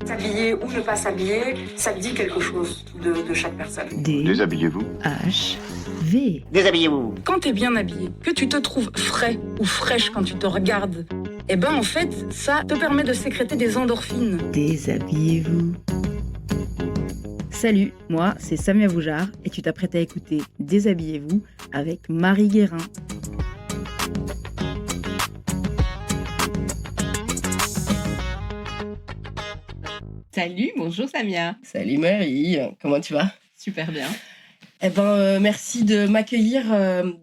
S'habiller ou ne pas s'habiller, ça dit quelque chose de chaque personne. Déshabillez-vous. D-H-V. Déshabillez-vous. Quand t'es bien habillé, que tu te trouves frais ou fraîche quand tu te regardes, eh ben en fait, ça te permet de sécréter des endorphines. Déshabillez-vous. Salut, moi c'est Samia Boujard et tu t'apprêtes à écouter Déshabillez-vous avec Marie Guérin. Salut, bonjour Samia. Salut Marie, comment tu vas? Super bien. Merci de m'accueillir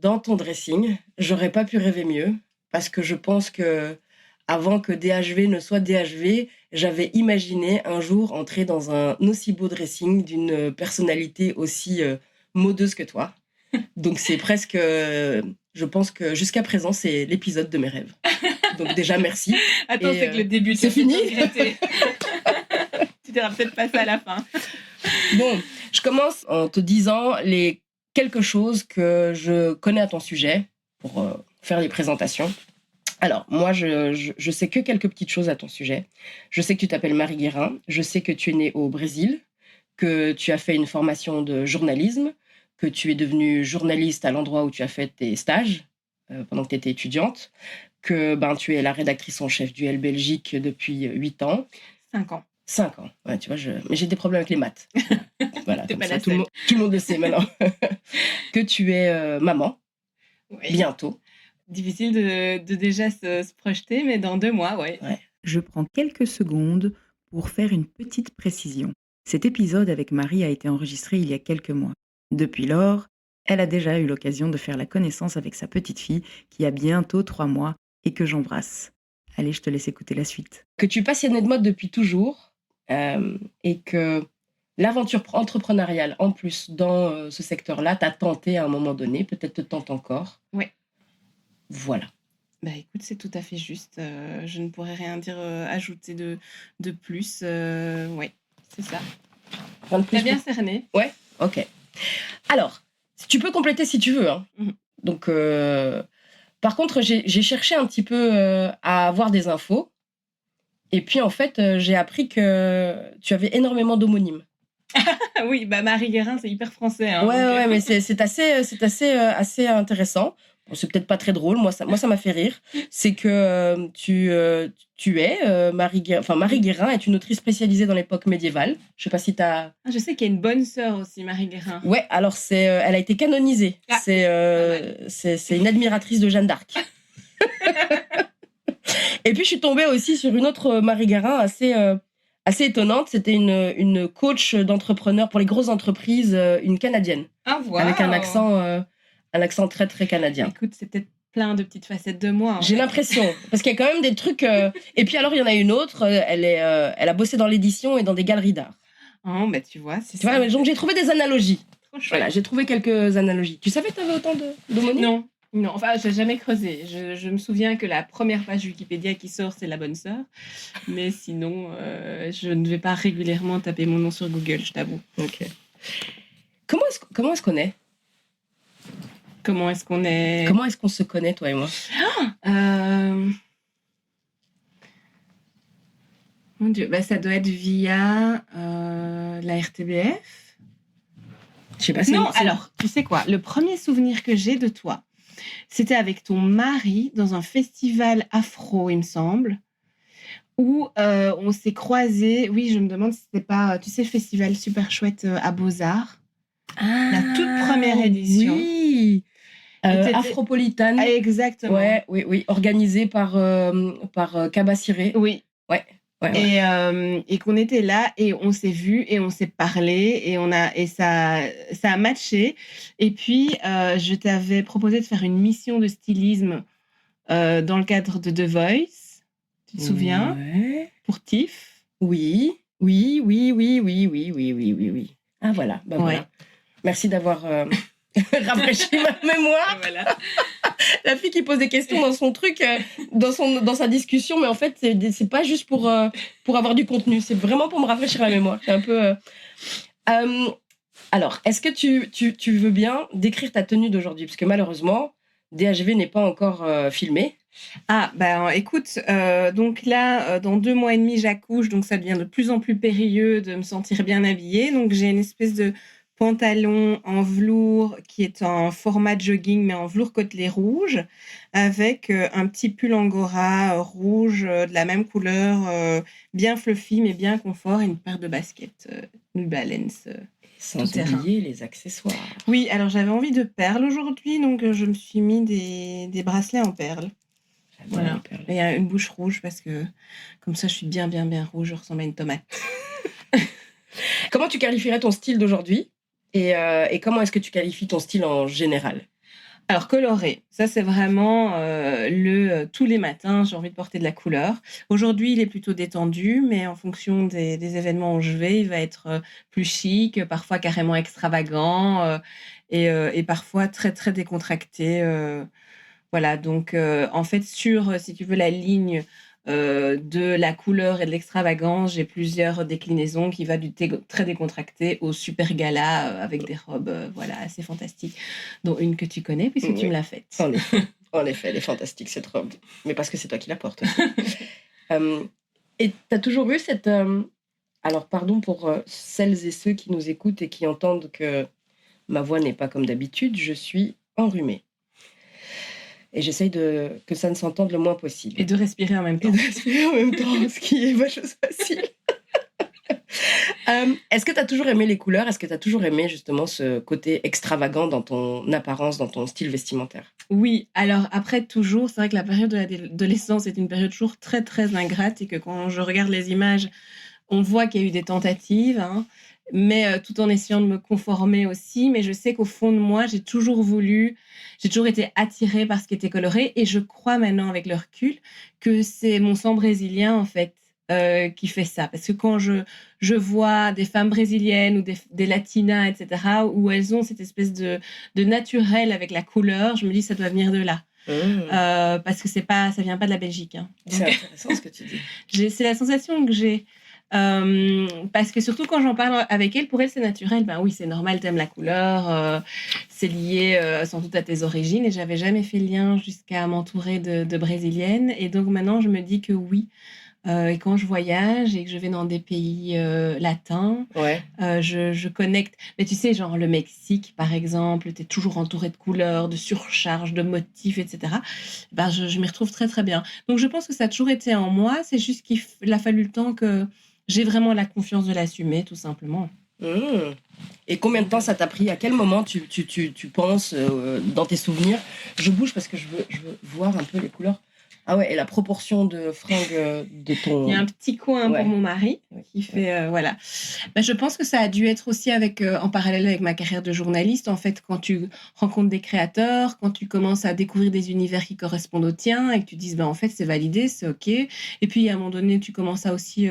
dans ton dressing. J'aurais pas pu rêver mieux parce que je pense que avant que DHV ne soit DHV, j'avais imaginé un jour entrer dans un aussi beau dressing d'une personnalité aussi modeuse que toi. Donc c'est presque, je pense que jusqu'à présent, c'est l'épisode de mes rêves. Donc déjà, merci. Attends, c'est que le début, c'est fini. Tu diras peut-être pas ça à la fin. Bon, je commence en te disant les quelque chose que je connais à ton sujet pour faire les présentations. Alors, moi, je sais que quelques petites choses à ton sujet. Je sais que tu t'appelles Marie Guérin. Je sais que tu es née au Brésil, que tu as fait une formation de journalisme, que tu es devenue journaliste à l'endroit où tu as fait tes stages pendant que tu étais étudiante, que tu es la rédactrice en chef du L Belgique depuis 8 ans. 5 ans. 5 ans. Ouais, tu vois, mais j'ai des problèmes avec les maths. Voilà, T'es pas ça, la tout le monde le sait maintenant. Que tu es maman, Oui. bientôt. Difficile de déjà se projeter, mais dans 2 mois, ouais. Je prends quelques secondes pour faire une petite précision. Cet épisode avec Marie a été enregistré il y a quelques mois. Depuis lors, elle a déjà eu l'occasion de faire la connaissance avec sa petite fille qui a bientôt 3 mois et que j'embrasse. Allez, je te laisse écouter la suite. Que tu es passionnée de mode depuis toujours et que l'aventure entrepreneuriale, en plus, dans ce secteur-là, t'a tenté à un moment donné, peut-être te tente encore. Oui. Voilà. Bah écoute, c'est tout à fait juste. Je ne pourrais rien dire, ajouter de plus. Ouais, c'est ça. Rien de plus. T'as bien cerné. Ouais, ok. Alors, tu peux compléter si tu veux. Hein. Mhm. Donc, par contre, j'ai cherché un petit peu à avoir des infos. Et puis, en fait, j'ai appris que tu avais énormément d'homonymes. Oui, Marie Guérin, c'est hyper français. Hein, Ouais, mais c'est assez intéressant. Bon, c'est peut-être pas très drôle, moi ça m'a fait rire. C'est que tu es Marie Guérin. Enfin, Marie Guérin est une autrice spécialisée dans l'époque médiévale. Je sais pas si t'as... Je sais qu'il y a une bonne sœur aussi, Marie Guérin. Ouais, alors elle a été canonisée. Ah, C'est une admiratrice de Jeanne d'Arc. Et puis je suis tombée aussi sur une autre Marie Guérin assez étonnante. C'était une coach d'entrepreneurs pour les grosses entreprises, une Canadienne. Ah, wow. Avec un accent très très canadien. Écoute, c'est peut-être plein de petites facettes de moi. J'ai l'impression, parce qu'il y a quand même des trucs... Et puis alors, il y en a une autre, elle a bossé dans l'édition et dans des galeries d'art. Oh, tu vois, c'est tu ça. vois, donc j'ai trouvé des analogies. Trop chouette. Voilà, j'ai trouvé quelques analogies. Tu savais que tu avais autant d'homonymes ? Non, enfin, j'ai jamais creusé. Je me souviens que la première page Wikipédia qui sort, c'est la bonne sœur. Mais sinon, je ne vais pas régulièrement taper mon nom sur Google, je t'avoue. Ok. Comment est-ce qu'on est ? Comment est-ce qu'on est... Comment est-ce qu'on se connaît, toi et moi ? Mon Dieu, ça doit être via la RTBF. Je sais pas. Non, alors, tu sais quoi ? Le premier souvenir que j'ai de toi, c'était avec ton mari dans un festival afro, il me semble, où on s'est croisés. Oui, je me demande si c'était pas, tu sais, le festival super chouette à Beaux-Arts. La toute première édition. Oui. Afropolitane. Exactement. Oui. Organisée par Cabaciré. Oui. Ouais. Et qu'on était là et on s'est vus et on s'est parlé et ça a matché. Et puis je t'avais proposé de faire une mission de stylisme dans le cadre de The Voice. Tu te souviens ? Ouais. Pour Tiff. Oui. Ah voilà. Voilà. Merci d'avoir rafraîchi ma mémoire. Voilà. La fille qui pose des questions dans son truc, dans sa discussion, mais en fait, c'est pas juste pour avoir du contenu, c'est vraiment pour me rafraîchir la mémoire. C'est un peu... Alors, est-ce que tu veux bien décrire ta tenue d'aujourd'hui ? Parce que malheureusement, DHV n'est pas encore filmé. Ah, ben écoute, donc là, dans 2 mois et demi, j'accouche, donc ça devient de plus en plus périlleux de me sentir bien habillée. Donc j'ai une espèce de pantalon en velours qui est en format jogging, mais en velours côtelé rouge, avec un petit pull angora rouge de la même couleur, bien fluffy, mais bien confort, et une paire de baskets New Balance. Sans Tout terrain. oublier les accessoires. Oui, alors j'avais envie de perles aujourd'hui, donc je me suis mis des bracelets en perles. J'adore Voilà. les perles. Et une bouche rouge parce que comme ça, je suis bien rouge, je ressemble à une tomate. Comment tu qualifierais ton style d'aujourd'hui et comment est-ce que tu qualifies ton style en général? Alors, coloré, ça c'est vraiment tous les matins, j'ai envie de porter de la couleur. Aujourd'hui, il est plutôt détendu, mais en fonction des événements où je vais, il va être plus chic, parfois carrément extravagant et parfois très, très décontracté. Voilà, donc en fait, si tu veux, la ligne de la couleur et de l'extravagance, j'ai plusieurs déclinaisons qui va du très décontracté au super gala avec des robes voilà, assez fantastiques, dont une que tu connais puisque Oui. tu me l'as faite. En effet, elle est fantastique cette robe. Mais parce que c'est toi qui la portes aussi. Et tu as toujours eu cette... alors pardon pour celles et ceux qui nous écoutent et qui entendent que ma voix n'est pas comme d'habitude, je suis enrhumée. Et j'essaye que ça ne s'entende le moins possible. Et de respirer en même temps. Ce qui est pas chose facile. Est-ce que tu as toujours aimé les couleurs? Est-ce que tu as toujours aimé justement ce côté extravagant dans ton apparence, dans ton style vestimentaire? Oui, alors après toujours, c'est vrai que la période de l'adolescence est une période toujours très très ingrate et que quand je regarde les images, on voit qu'il y a eu des tentatives, hein, mais tout en essayant de me conformer aussi. Mais je sais qu'au fond de moi, j'ai toujours été attirée par ce qui était coloré. Et je crois maintenant, avec le recul, que c'est mon sang brésilien, en fait, qui fait ça. Parce que quand je vois des femmes brésiliennes ou des latinas, etc., où elles ont cette espèce de naturel avec la couleur, je me dis ça doit venir de là. Parce que ça vient pas de la Belgique. Hein. C'est intéressant ce que tu dis. C'est la sensation que j'ai. Parce que surtout quand j'en parle avec elle, pour elle c'est naturel. Ben oui, c'est normal, t'aimes la couleur, c'est lié sans doute à tes origines. Et j'avais jamais fait le lien jusqu'à m'entourer de brésiliennes. Et donc maintenant je me dis que oui. Et quand je voyage et que je vais dans des pays latins, Ouais. je connecte. Mais tu sais, genre le Mexique, par exemple, tu es toujours entouré de couleurs, de surcharges, de motifs, etc. Ben, je m'y retrouve très, très bien. Donc, je pense que ça a toujours été en moi. C'est juste qu'il a fallu le temps que j'ai vraiment la confiance de l'assumer, tout simplement. Et combien de temps ça t'a pris? À quel moment tu penses dans tes souvenirs? Je bouge parce que je veux voir un peu les couleurs. Ah ouais, et la proportion de fringues de ton... Il y a un petit coin pour mon mari qui fait... voilà. Ben, je pense que ça a dû être aussi en parallèle avec ma carrière de journaliste. En fait, quand tu rencontres des créateurs, quand tu commences à découvrir des univers qui correspondent aux tiens et que tu dises, ben, en fait, c'est validé, c'est OK. Et puis, à un moment donné, tu commences à aussi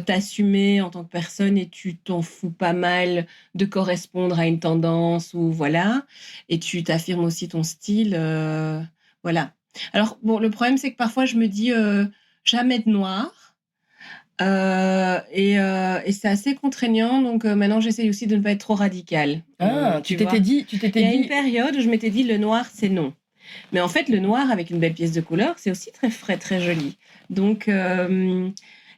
t'assumer en tant que personne et tu t'en fous pas mal de correspondre à une tendance ou voilà. Et tu t'affirmes aussi ton style. Voilà. Alors, bon, le problème, c'est que parfois, je me dis jamais de noir. Et c'est assez contraignant. Donc, maintenant, j'essaye aussi de ne pas être trop radicale. Tu t'étais dit... Il y a une période où je m'étais dit, le noir, c'est non. Mais en fait, le noir, avec une belle pièce de couleur, c'est aussi très frais, très joli. Donc,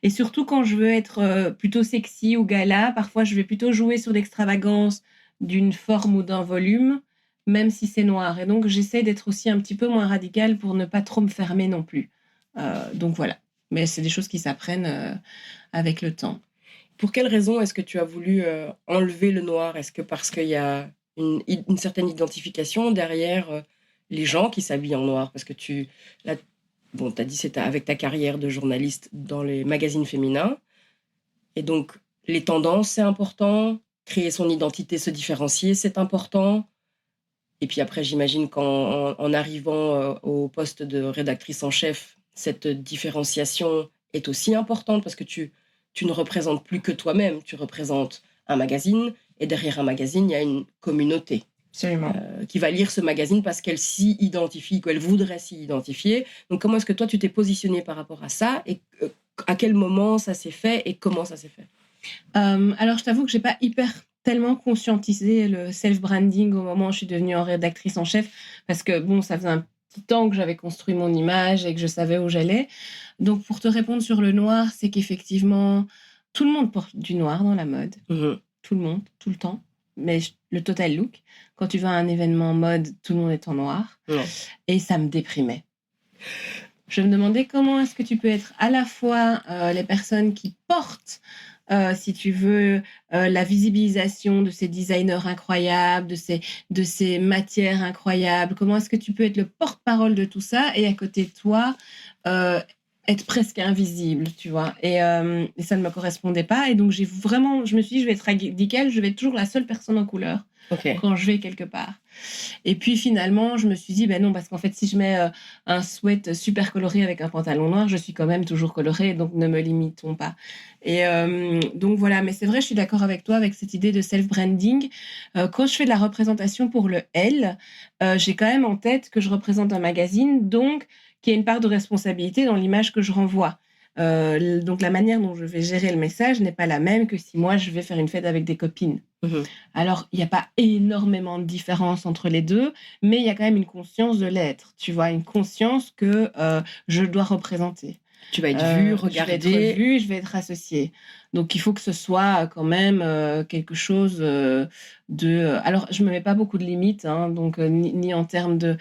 et surtout quand je veux être plutôt sexy ou gala, parfois, je vais plutôt jouer sur l'extravagance d'une forme ou d'un volume, même si c'est noir. Et donc, j'essaie d'être aussi un petit peu moins radicale pour ne pas trop me fermer non plus. Donc, voilà. Mais c'est des choses qui s'apprennent avec le temps. Pour quelle raison est-ce que tu as voulu enlever le noir? Est-ce que parce qu'il y a une certaine identification derrière les gens qui s'habillent en noir? Parce que t'as dit c'était avec ta carrière de journaliste dans les magazines féminins. Et donc, les tendances, c'est important. Créer son identité, se différencier, c'est important. Et puis après, j'imagine qu'en arrivant au poste de rédactrice en chef, cette différenciation est aussi importante parce que tu ne représentes plus que toi-même, tu représentes un magazine et derrière un magazine, il y a une communauté qui va lire ce magazine parce qu'elle s'y identifie, qu'elle voudrait s'y identifier. Donc comment est-ce que toi, tu t'es positionnée par rapport à ça et à quel moment ça s'est fait et comment ça s'est fait? Alors, je t'avoue que je n'ai pas tellement conscientisé le self-branding au moment où je suis devenue rédactrice en chef parce que bon, ça faisait un petit temps que j'avais construit mon image et que je savais où j'allais. Donc, pour te répondre sur le noir, c'est qu'effectivement, tout le monde porte du noir dans la mode. Tout le monde, tout le temps. Mais le total look, quand tu vas à un événement mode, tout le monde est en noir. Et ça me déprimait. Je me demandais comment est-ce que tu peux être à la fois les personnes qui portent, si tu veux, la visibilisation de ces designers incroyables, de ces matières incroyables. Comment est-ce que tu peux être le porte-parole de tout ça et à côté de toi, être presque invisible, tu vois. Et ça ne me correspondait pas. Et donc, je me suis dit, je vais être radicale, je vais être toujours la seule personne en couleur quand je vais quelque part. Et puis, finalement, je me suis dit, ben non, parce qu'en fait, si je mets un sweat super coloré avec un pantalon noir, je suis quand même toujours colorée, donc ne me limitons pas. Et donc, voilà. Mais c'est vrai, je suis d'accord avec toi, avec cette idée de self-branding. Quand je fais de la représentation pour le L, j'ai quand même en tête que je représente un magazine, donc qu'il y a une part de responsabilité dans l'image que je renvoie. Donc, la manière dont je vais gérer le message n'est pas la même que si moi, je vais faire une fête avec des copines. Alors, il n'y a pas énormément de différence entre les deux, mais il y a quand même une conscience de l'être, tu vois, une conscience que je dois représenter. Tu vas être vue, regardée. Je vais être vue, je vais être associée. Donc, il faut que ce soit quand même quelque chose de... Alors, je ne me mets pas beaucoup de limites, hein, donc ni en termes de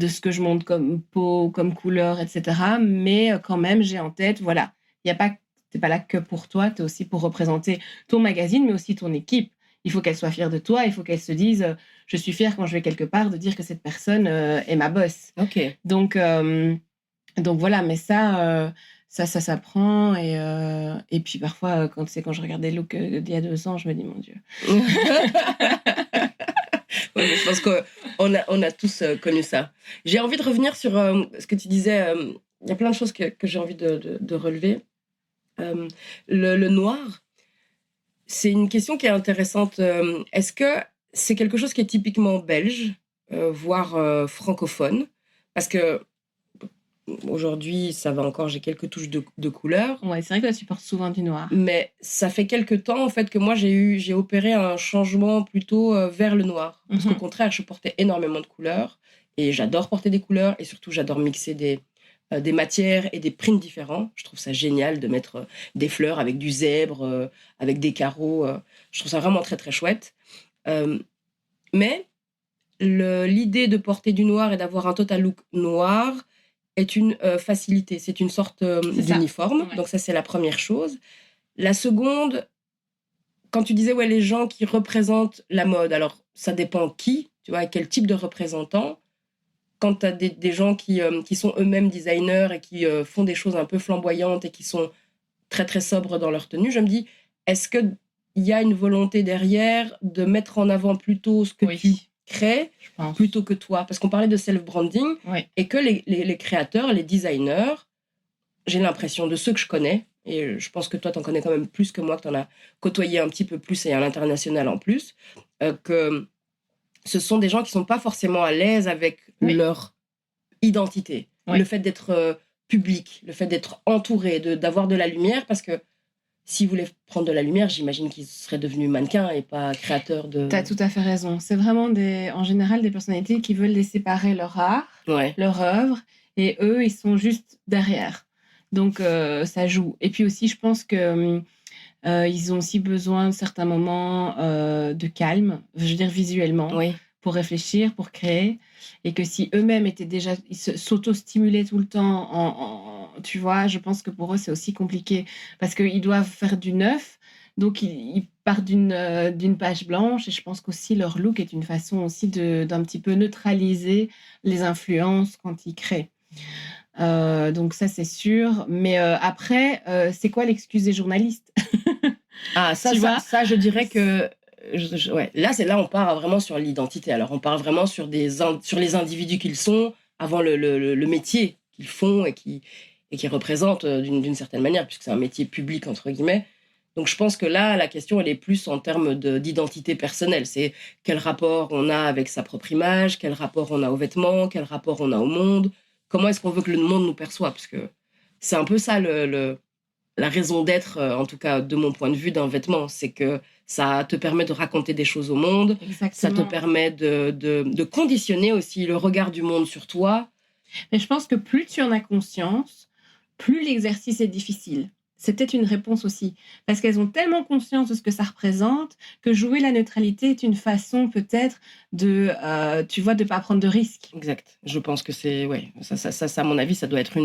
ce que je montre comme peau, comme couleur, etc. Mais quand même, j'ai en tête, voilà, tu n'es pas là que pour toi, tu es aussi pour représenter ton magazine, mais aussi ton équipe. Il faut qu'elle soit fière de toi, il faut qu'elle se dise je suis fière quand je vais quelque part de dire que cette personne est ma boss. Donc voilà, mais ça s'apprend et puis parfois quand je regardais le look d'il y a 2 ans, je me dis mon Dieu. Ouais, mais je pense qu'on a tous connu ça. J'ai envie de revenir sur ce que tu disais. Il y a plein de choses que j'ai envie de relever. Le noir. C'est une question qui est intéressante. Est-ce que c'est quelque chose qui est typiquement belge, voire francophone? Parce que aujourd'hui, ça va encore, j'ai quelques touches de couleur. Ouais, c'est vrai que là, tu portes souvent du noir. Mais ça fait quelques temps, en fait, que moi, j'ai opéré un changement plutôt vers le noir. Parce qu'au contraire, je portais énormément de couleurs. Et j'adore porter des couleurs. Et surtout, j'adore mixer des matières et des prints différents. Je trouve ça génial de mettre des fleurs avec du zèbre, avec des carreaux. Je trouve ça vraiment très, très chouette. Mais l'idée de porter du noir et d'avoir un total look noir est une facilité. C'est une sorte d'uniforme. Ouais. Donc ça, c'est la première chose. La seconde, quand tu disais les gens qui représentent la mode, alors ça dépend qui, tu vois, quel type de représentant. Quand tu as des gens qui sont eux-mêmes designers et qui font des choses un peu flamboyantes et qui sont très, très sobres dans leur tenue, je me dis, est-ce qu'il y a une volonté derrière de mettre en avant plutôt ce que tu crées plutôt que toi? Parce qu'on parlait de self-branding et que les créateurs, les designers, j'ai l'impression de ceux que je connais, et je pense que toi, tu en connais quand même plus que moi, que tu en as côtoyé un petit peu plus et à l'international en plus, que ce sont des gens qui ne sont pas forcément à l'aise avec leur identité. Le fait d'être public, le fait d'être entouré, d'avoir de la lumière, parce que s'ils voulaient prendre de la lumière, j'imagine qu'ils seraient devenus mannequins et pas créateurs de... Tu as tout à fait raison. C'est vraiment en général des personnalités qui veulent les séparer leur art, leur œuvre, et eux, ils sont juste derrière. Donc, ça joue. Et puis aussi, je pense que... ils ont aussi besoin de certains moments de calme, je veux dire visuellement, pour réfléchir, pour créer. Et que si eux-mêmes étaient déjà, ils s'auto-stimulaient tout le temps, tu vois, je pense que pour eux, c'est aussi compliqué. Parce qu'ils doivent faire du neuf, donc ils partent d'une page blanche. Et je pense qu'aussi leur look est une façon aussi d'un petit peu neutraliser les influences quand ils créent. Donc ça c'est sûr, mais après c'est quoi l'excuse des journalistes? Ça je dirais que là on part vraiment sur l'identité. Alors on part vraiment sur les individus qu'ils sont avant le métier qu'ils font et qui représentent d'une certaine manière, puisque c'est un métier public entre guillemets. Donc je pense que là la question elle est plus en termes d'identité personnelle. C'est quel rapport on a avec sa propre image, quel rapport on a aux vêtements, quel rapport on a au monde. Comment est-ce qu'on veut que le monde nous perçoive? Parce que c'est un peu ça la raison d'être, en tout cas de mon point de vue, d'un vêtement. C'est que ça te permet de raconter des choses au monde. Exactement. Ça te permet de conditionner aussi le regard du monde sur toi. Mais je pense que plus tu en as conscience, plus l'exercice est difficile. C'est peut-être une réponse aussi. Parce qu'elles ont tellement conscience de ce que ça représente que jouer la neutralité est une façon peut-être de, tu vois, de ne pas prendre de risques. Exact. Je pense que c'est, ouais, ça, à mon avis, ça doit être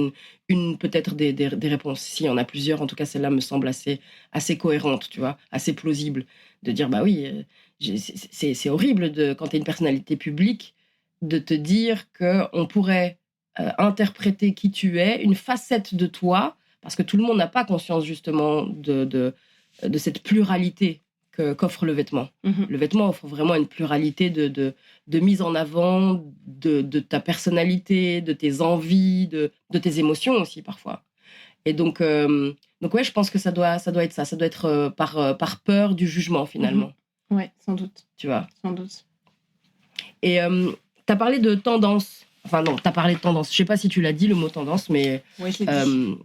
une peut-être des réponses. S'il y en a plusieurs, en tout cas, celle-là me semble assez cohérente, tu vois, assez plausible. De dire, bah oui, c'est horrible quand tu es une personnalité publique de te dire qu'on pourrait interpréter qui tu es, une facette de toi, parce que tout le monde n'a pas conscience justement de cette pluralité qu'offre le vêtement. Mhm. Le vêtement offre vraiment une pluralité de mise en avant de ta personnalité, de tes envies, de tes émotions aussi parfois. Et donc ouais, je pense que ça doit être ça. Ça doit être par peur du jugement finalement. Ouais, sans doute. Tu vois. Sans doute. Et tu as parlé de tendance. Enfin non, tu as parlé de tendance. Je sais pas si tu l'as dit le mot tendance, mais Oui, je l'ai dit.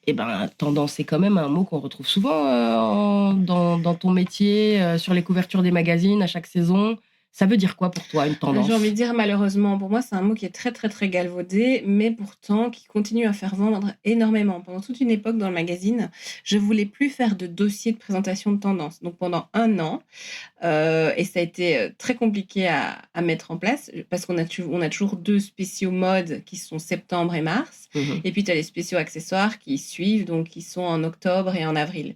et ben, tendance, c'est quand même un mot qu'on retrouve souvent dans ton métier, sur les couvertures des magazines à chaque saison. Ça veut dire quoi pour toi, une tendance ? J'ai envie de dire malheureusement, pour moi, c'est un mot qui est très, très, très galvaudé, mais pourtant qui continue à faire vendre énormément. Pendant toute une époque dans le magazine, je voulais plus faire de dossier de présentation de tendance. Donc pendant 1 an, et ça a été très compliqué à mettre en place parce qu'on a toujours 2 spéciaux mode qui sont septembre et mars. Et puis tu as les spéciaux accessoires qui suivent, donc qui sont en octobre et en avril.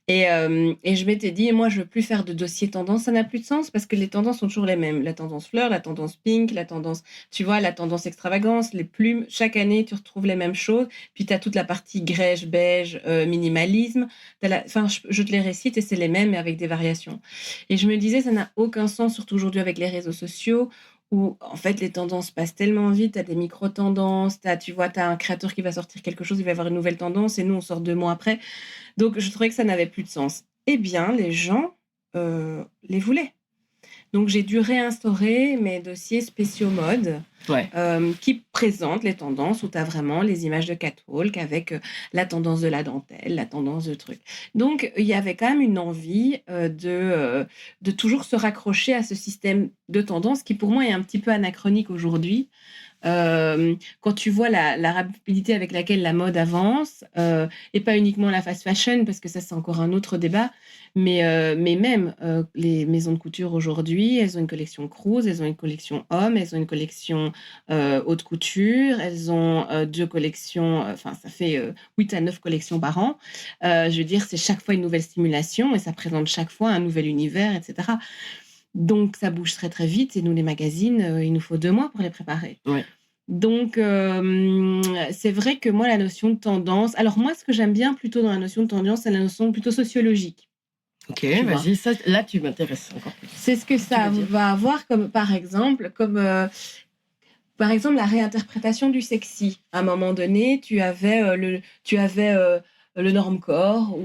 Et je m'étais dit, moi, je veux plus faire de dossier tendance. Ça n'a plus de sens parce que les tendances sont toujours les mêmes. La tendance fleur, la tendance pink, la tendance, tu vois, la tendance extravagance, les plumes. Chaque année, tu retrouves les mêmes choses. Puis tu as toute la partie grège, beige, minimalisme. Enfin, je te les récite et c'est les mêmes mais avec des variations. Et je me disais, ça n'a aucun sens, surtout aujourd'hui avec les réseaux sociaux, où en fait les tendances passent tellement vite, tu as des micro-tendances, tu vois, tu as un créateur qui va sortir quelque chose, il va y avoir une nouvelle tendance, et nous on sort 2 mois après. Donc je trouvais que ça n'avait plus de sens. Eh bien, les gens les voulaient. Donc j'ai dû réinstaurer mes dossiers spéciaux mode qui présentent les tendances où tu as vraiment les images de catwalk avec la tendance de la dentelle, la tendance de trucs. Donc il y avait quand même une envie de toujours se raccrocher à ce système de tendance qui pour moi est un petit peu anachronique aujourd'hui. Quand tu vois la rapidité avec laquelle la mode avance, et pas uniquement la fast fashion, parce que ça c'est encore un autre débat, mais même les maisons de couture aujourd'hui, elles ont une collection cruise, elles ont une collection homme, elles ont une collection haute couture, elles ont 2 collections, enfin ça fait 8 à 9 collections par an. Je veux dire, c'est chaque fois une nouvelle stimulation et ça présente chaque fois un nouvel univers, etc. Donc, ça bouge très, très vite. Et nous, les magazines, il nous faut 2 mois pour les préparer. Ouais. Donc, c'est vrai que moi, la notion de tendance... Alors, moi, ce que j'aime bien plutôt dans la notion de tendance, c'est la notion plutôt sociologique. Ok, vas-y. Ça, là, tu m'intéresses encore plus. C'est ce que ça va avoir comme, par exemple, la réinterprétation du sexy. À un moment donné, tu avais le normcore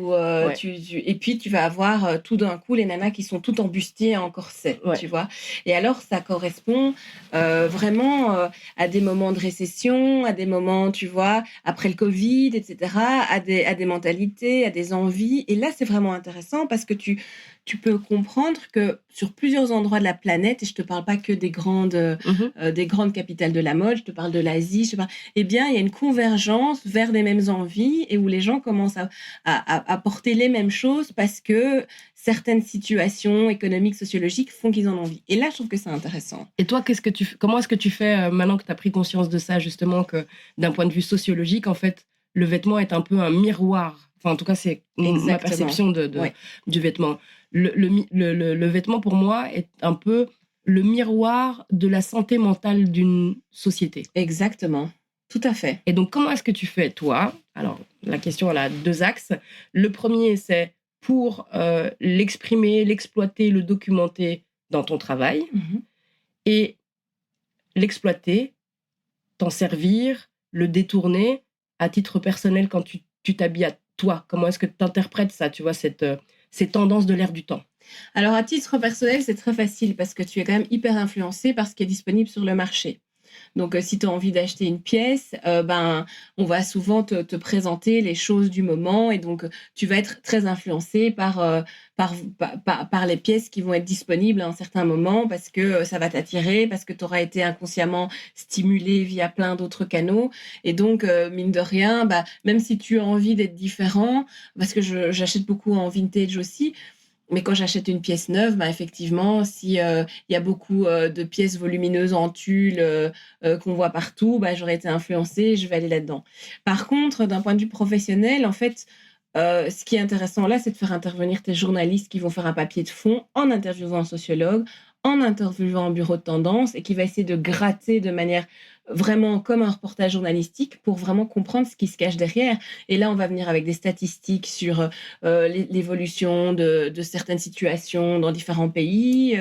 et puis tu vas avoir tout d'un coup les nanas qui sont toutes en bustier en corset, tu vois. Et alors ça correspond vraiment à des moments de récession, à des moments, tu vois, après le Covid, etc., à des mentalités, à des envies. Et là, c'est vraiment intéressant parce que tu peux comprendre que sur plusieurs endroits de la planète, et je te parle pas que des grandes capitales de la mode, je te parle de l'Asie, eh bien, il y a une convergence vers les mêmes envies et où les gens commencent à porter les mêmes choses parce que certaines situations économiques, sociologiques font qu'ils en ont envie. Et là, je trouve que c'est intéressant. Et toi, comment est-ce que tu fais maintenant que tu as pris conscience de ça, justement, que d'un point de vue sociologique, en fait, le vêtement est un peu un miroir. Enfin, en tout cas, c'est ma perception du vêtement. Le vêtement, pour moi, est un peu le miroir de la santé mentale d'une société. Exactement. Tout à fait. Et donc, comment est-ce que tu fais, toi ? Alors, la question, elle a 2 axes. Le premier, c'est pour l'exprimer, l'exploiter, le documenter dans ton travail. Et l'exploiter, t'en servir, le détourner à titre personnel quand tu t'habilles à toi. Comment est-ce que tu interprètes ça, tu vois, ces tendances de l'ère du temps? Alors, à titre personnel, c'est très facile parce que tu es quand même hyper influencé par ce qui est disponible sur le marché. Donc, si tu as envie d'acheter une pièce, on va souvent te présenter les choses du moment. Et donc, tu vas être très influencé par les pièces qui vont être disponibles à un certain moment parce que ça va t'attirer, parce que tu auras été inconsciemment stimulé via plein d'autres canaux. Et donc, mine de rien, même si tu as envie d'être différent, parce que j'achète beaucoup en vintage aussi, mais quand j'achète une pièce neuve, effectivement, si il y a beaucoup de pièces volumineuses en tulle qu'on voit partout, j'aurais été influencée, je vais aller là-dedans. Par contre, d'un point de vue professionnel, en fait, ce qui est intéressant là, c'est de faire intervenir tes journalistes qui vont faire un papier de fond en interviewant un sociologue, en interviewant un bureau de tendance et qui va essayer de gratter de manière vraiment comme un reportage journalistique pour vraiment comprendre ce qui se cache derrière. Et là, on va venir avec des statistiques sur l'évolution de certaines situations dans différents pays.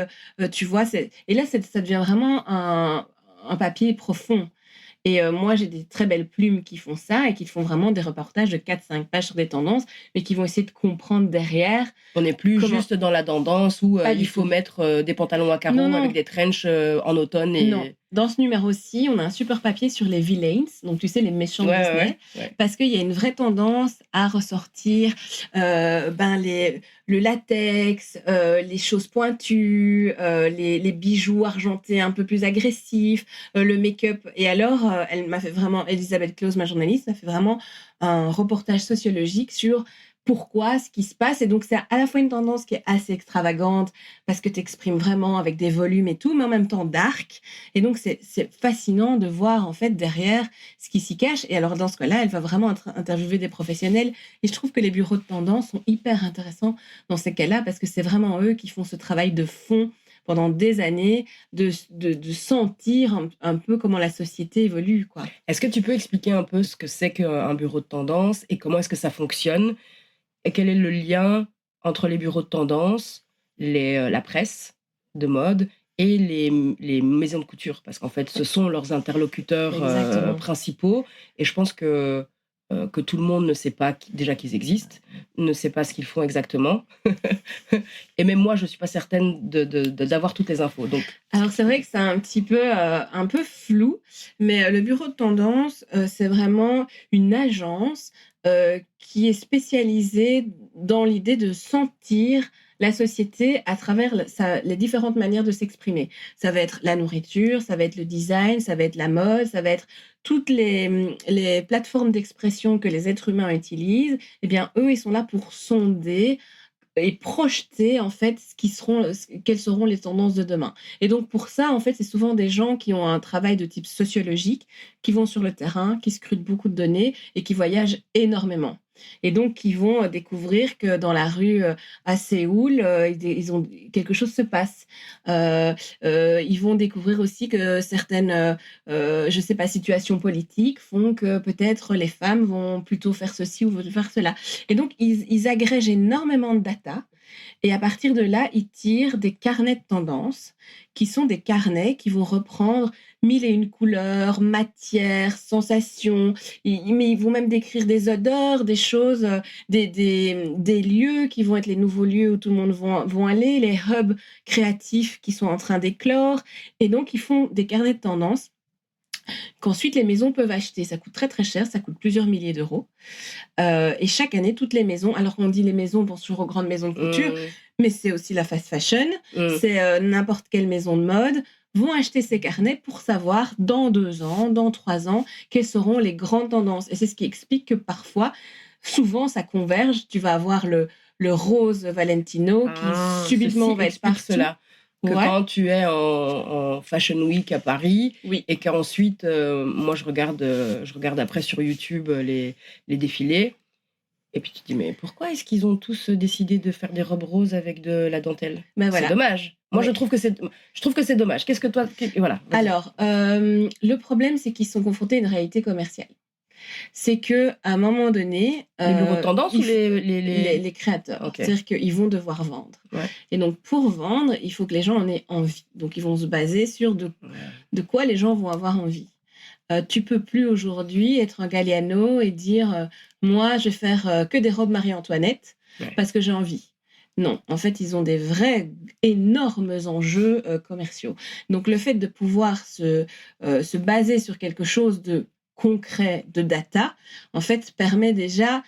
Tu vois, et là, ça devient vraiment un papier profond. Et moi, j'ai des très belles plumes qui font ça et qui font vraiment des reportages de 4-5 pages sur des tendances, mais qui vont essayer de comprendre derrière. On n'est plus juste dans la tendance où il faut mettre des pantalons à carreaux avec des trenches en automne. Non. Dans ce numéro-ci, on a un super papier sur les villains, donc tu sais, les méchants de Disney, parce qu'il y a une vraie tendance à ressortir le latex, les choses pointues, les bijoux argentés un peu plus agressifs, le make-up. Et alors, elle m'a fait vraiment, Elisabeth Claus, ma journaliste, m'a fait vraiment un reportage sociologique sur pourquoi, ce qui se passe. Et donc, c'est à la fois une tendance qui est assez extravagante parce que tu exprimes vraiment avec des volumes et tout, mais en même temps dark. Et donc, c'est fascinant de voir, en fait, derrière ce qui s'y cache. Et alors, dans ce cas-là, elle va vraiment interviewer des professionnels. Et je trouve que les bureaux de tendance sont hyper intéressants dans ces cas-là parce que c'est vraiment eux qui font ce travail de fond pendant des années, de sentir un peu comment la société évolue, quoi. Est-ce que tu peux expliquer un peu ce que c'est qu'un bureau de tendance et comment est-ce que ça fonctionne? Et quel est le lien entre les bureaux de tendance, la presse de mode et les maisons de couture? Parce qu'en fait, ce sont leurs interlocuteurs principaux. Et je pense que tout le monde ne sait pas déjà qu'ils existent, ne sait pas ce qu'ils font exactement. Et même moi, je ne suis pas certaine d'avoir toutes les infos. Donc... Alors, c'est vrai que c'est un peu flou, mais le bureau de tendance, c'est vraiment une agence qui est spécialisée dans l'idée de sentir la société à travers les différentes manières de s'exprimer. Ça va être la nourriture, ça va être le design, ça va être la mode, ça va être toutes les plateformes d'expression que les êtres humains utilisent. Eh bien, eux, ils sont là pour sonder et projeter en fait quelles seront les tendances de demain. Et donc pour ça, en fait, c'est souvent des gens qui ont un travail de type sociologique, qui vont sur le terrain, qui scrutent beaucoup de données et qui voyagent énormément. Et donc, qui vont découvrir que dans la rue à Séoul, quelque chose se passe. Ils vont découvrir aussi que certaines, situations politiques font que peut-être les femmes vont plutôt faire ceci ou vont faire cela. Et donc, ils agrègent énormément de data. Et à partir de là, ils tirent des carnets de tendance qui sont des carnets qui vont reprendre 1001 couleurs, matières, sensations. Mais ils vont même décrire des odeurs, des choses, des lieux qui vont être les nouveaux lieux où tout le monde vont aller, les hubs créatifs qui sont en train d'éclore. Et donc, ils font des carnets de tendance qu'ensuite les maisons peuvent acheter. Ça coûte très très cher, ça coûte plusieurs milliers d'euros. Et chaque année, toutes les maisons, alors on dit les maisons, pensent toujours aux grandes maisons de couture, mais c'est aussi la fast fashion, c'est n'importe quelle maison de mode, vont acheter ces carnets pour savoir dans 2 ans, dans 3 ans, quelles seront les grandes tendances. Et c'est ce qui explique que parfois, souvent, ça converge. Tu vas avoir le rose Valentino qui subitement va être partout. Cela. Que quand tu es en Fashion Week à Paris et qu'ensuite, moi, je regarde après sur YouTube les défilés. Et puis tu te dis, mais pourquoi est-ce qu'ils ont tous décidé de faire des robes roses avec de la dentelle? C'est dommage. Moi, je trouve que c'est dommage. Qu'est-ce que toi... Voilà. Alors, le problème, c'est qu'ils sont confrontés à une réalité commerciale. C'est qu'à un moment donné... les bureaux de tendance ou les créateurs. Okay. C'est-à-dire qu'ils vont devoir vendre. Ouais. Et donc, pour vendre, il faut que les gens en aient envie. Donc, ils vont se baser sur de quoi les gens vont avoir envie. Tu peux plus aujourd'hui être un Galliano et dire moi je vais faire que des robes Marie-Antoinette parce que j'ai envie. Non, en fait, ils ont des vrais énormes enjeux commerciaux. Donc, le fait de pouvoir se baser sur quelque chose de concret, de data, en fait, permet déjà,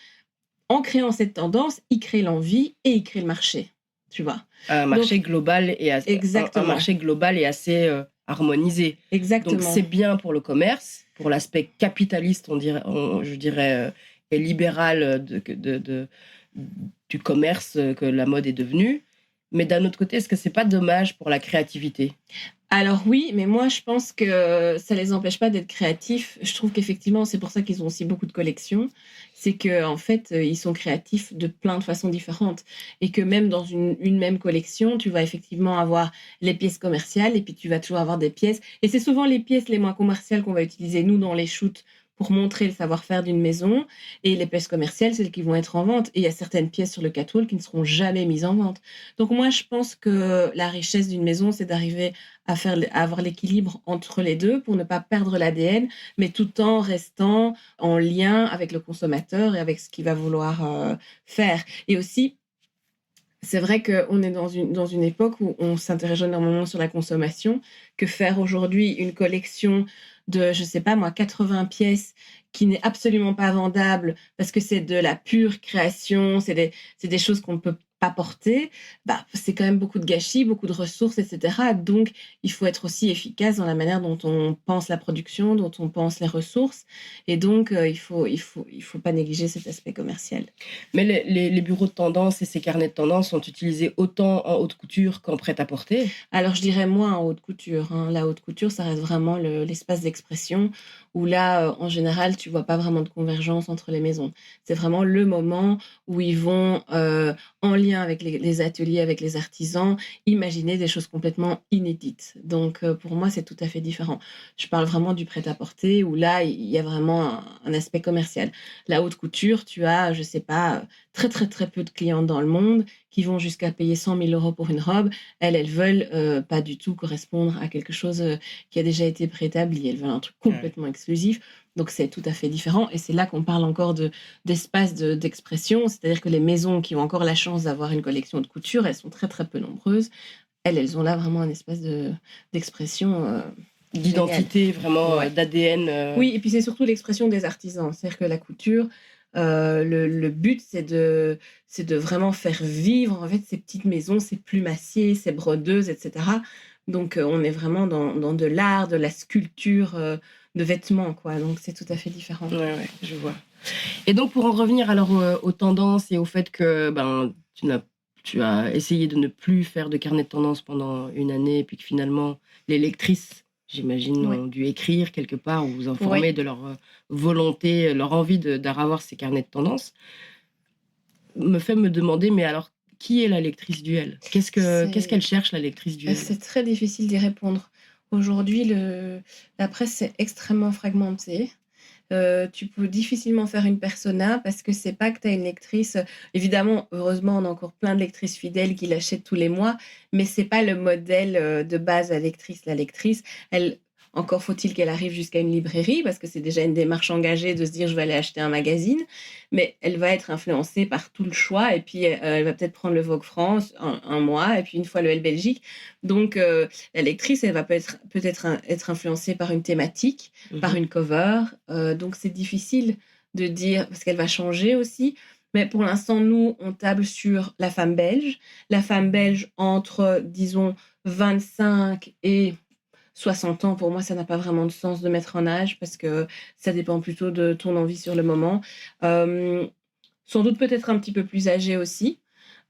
en créant cette tendance, il crée l'envie et il crée le marché. Tu vois. Un marché global et assez, Exactement. un marché global et assez harmonisé. Exactement. Donc, c'est bien pour le commerce, pour l'aspect capitaliste, je dirais, et libéral du commerce que la mode est devenue. Mais d'un autre côté, est-ce que c'est pas dommage pour la créativité ? Alors oui, mais moi je pense que ça les empêche pas d'être créatifs. Je trouve qu'effectivement, c'est pour ça qu'ils ont aussi beaucoup de collections. C'est que en fait, ils sont créatifs de plein de façons différentes. Et que même dans une même collection, tu vas effectivement avoir les pièces commerciales et puis tu vas toujours avoir des pièces. Et c'est souvent les pièces les moins commerciales qu'on va utiliser, nous, dans les shoots pour montrer le savoir-faire d'une maison. Et les pièces commerciales, celles qui vont être en vente. Et il y a certaines pièces sur le catwalk qui ne seront jamais mises en vente. Donc moi, je pense que la richesse d'une maison, c'est d'arriver à avoir l'équilibre entre les deux pour ne pas perdre l'ADN, mais tout en restant en lien avec le consommateur et avec ce qu'il va vouloir faire. Et aussi, c'est vrai qu'on est dans une époque où on s'interroge énormément sur la consommation, que faire aujourd'hui une collection de, je sais pas moi, 80 pièces qui n'est absolument pas vendable parce que c'est de la pure création, c'est des choses qu'on ne peut pas porter, c'est quand même beaucoup de gâchis, beaucoup de ressources, etc. Donc, il faut être aussi efficace dans la manière dont on pense la production, dont on pense les ressources. Et donc, il faut pas négliger cet aspect commercial. Mais les bureaux de tendance et ces carnets de tendance sont utilisés autant en haute couture qu'en prêt-à-porter ? Alors, je dirais moins en haute couture. La haute couture, ça reste vraiment l'espace d'expression où là, en général, tu vois pas vraiment de convergence entre les maisons. C'est vraiment le moment où ils vont, en lien avec les ateliers, avec les artisans, imaginer des choses complètement inédites. Donc, pour moi, c'est tout à fait différent. Je parle vraiment du prêt-à-porter où là, il y a vraiment un aspect commercial. La haute couture, tu as, je sais pas, très, très, très peu de clientes dans le monde qui vont jusqu'à payer 100 000 € pour une robe. Elles veulent pas du tout correspondre à quelque chose qui a déjà été préétabli. Elles veulent un truc complètement exclusif. Donc, c'est tout à fait différent. Et c'est là qu'on parle encore d'espace d'expression. C'est-à-dire que les maisons qui ont encore la chance d'avoir une collection de couture, elles sont très, très peu nombreuses. Elles ont là vraiment un espace d'expression d'identité, vraiment, d'ADN. Oui, et puis c'est surtout l'expression des artisans. C'est-à-dire que la couture, le but, c'est de vraiment faire vivre en fait ces petites maisons, ces plumassiers, ces brodeuses, etc. Donc, on est vraiment dans de l'art, de la sculpture de vêtements, quoi. Donc, c'est tout à fait différent. Ouais, je vois. Et donc, pour en revenir alors aux tendances et au fait que tu as essayé de ne plus faire de carnet de tendance pendant une année, et puis que finalement, les lectrices, j'imagine, ont dû écrire quelque part ou vous informer de leur volonté, leur envie d'avoir ces carnets de tendance, me fait me demander, mais alors, qui est la lectrice du L ? Qu'est-ce qu'elle cherche, la lectrice du L ? C'est très difficile d'y répondre. Aujourd'hui, la presse est extrêmement fragmentée. Tu peux difficilement faire une persona parce que c'est pas que tu as une lectrice. Évidemment, heureusement, on a encore plein de lectrices fidèles qui l'achètent tous les mois, mais c'est pas le modèle de base, la lectrice. La lectrice, elle, encore faut-il qu'elle arrive jusqu'à une librairie parce que c'est déjà une démarche engagée de se dire je vais aller acheter un magazine, mais elle va être influencée par tout le choix et puis elle va peut-être prendre le Vogue France un mois et puis une fois le L Belgique. Donc la lectrice, elle va peut-être être influencée par une thématique, par une cover. Donc c'est difficile de dire parce qu'elle va changer aussi. Mais pour l'instant, nous, on table sur la femme belge. La femme belge entre, disons, 25 et 60 ans, pour moi, ça n'a pas vraiment de sens de mettre en âge parce que ça dépend plutôt de ton envie sur le moment. Sans doute peut-être un petit peu plus âgée aussi,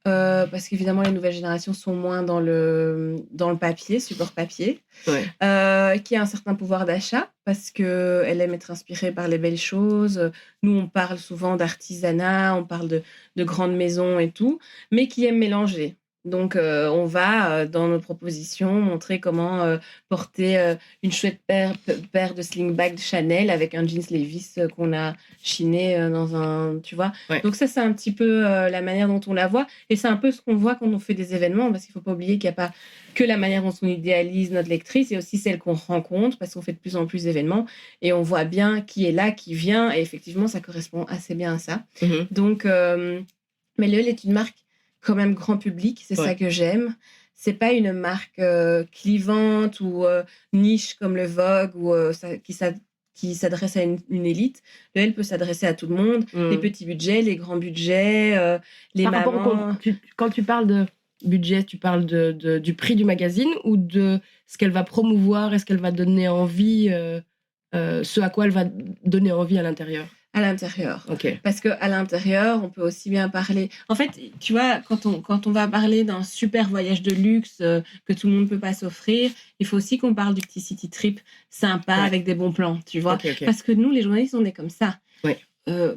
parce qu'évidemment, les nouvelles générations sont moins dans le papier, support papier, qui a un certain pouvoir d'achat parce qu'elle aime être inspirée par les belles choses. Nous, on parle souvent d'artisanat, on parle de grandes maisons et tout, mais qui aime mélanger. Donc, on va, dans nos propositions, montrer comment porter une chouette paire de slingbags de Chanel avec un jeans Levi's qu'on a chiné dans un... Tu vois. Donc, ça, c'est un petit peu la manière dont on la voit. Et c'est un peu ce qu'on voit quand on fait des événements, parce qu'il ne faut pas oublier qu'il n'y a pas que la manière dont on idéalise notre lectrice, et aussi celle qu'on rencontre, parce qu'on fait de plus en plus d'événements. Et on voit bien qui est là, qui vient. Et effectivement, ça correspond assez bien à ça. Donc, mais le L est une marque quand même grand public, c'est ça que j'aime. C'est pas une marque clivante ou niche comme le Vogue ou qui s'adresse à une élite. Le Elle peut s'adresser à tout le monde, les petits budgets, les grands budgets, les Par mamans. rapport quand tu parles de budget, tu parles du prix du magazine ou de ce qu'elle va promouvoir et ce qu'elle va donner envie, ce à quoi elle va donner envie à l'intérieur? À l'intérieur. Ok. Parce qu'à l'intérieur, on peut aussi bien parler... En fait, tu vois, quand on va parler d'un super voyage de luxe que tout le monde ne peut pas s'offrir, il faut aussi qu'on parle du petit city trip sympa avec des bons plans, tu vois. Parce que nous, les journalistes, on est comme ça. Ouais.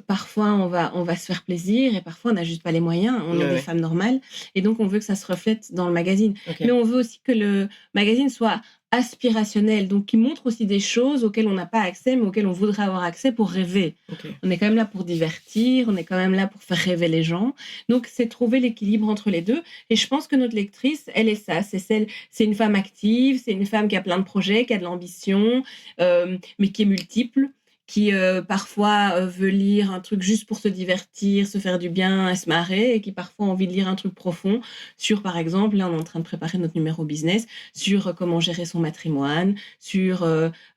Parfois, on va se faire plaisir et parfois, on n'a juste pas les moyens. On est des femmes normales et donc, on veut que ça se reflète dans le magazine. Mais on veut aussi que le magazine soit aspirationnel, donc qui montre aussi des choses auxquelles on n'a pas accès, mais auxquelles on voudrait avoir accès pour rêver. On est quand même là pour divertir, on est quand même là pour faire rêver les gens. Donc, c'est trouver l'équilibre entre les deux. Et je pense que notre lectrice, elle est ça. C'est une femme active, c'est une femme qui a plein de projets, qui a de l'ambition, mais qui est multiple, qui parfois veut lire un truc juste pour se divertir, se faire du bien et se marrer, et qui parfois a envie de lire un truc profond sur, par exemple, là on est en train de préparer notre numéro business, sur comment gérer son matrimoine, sur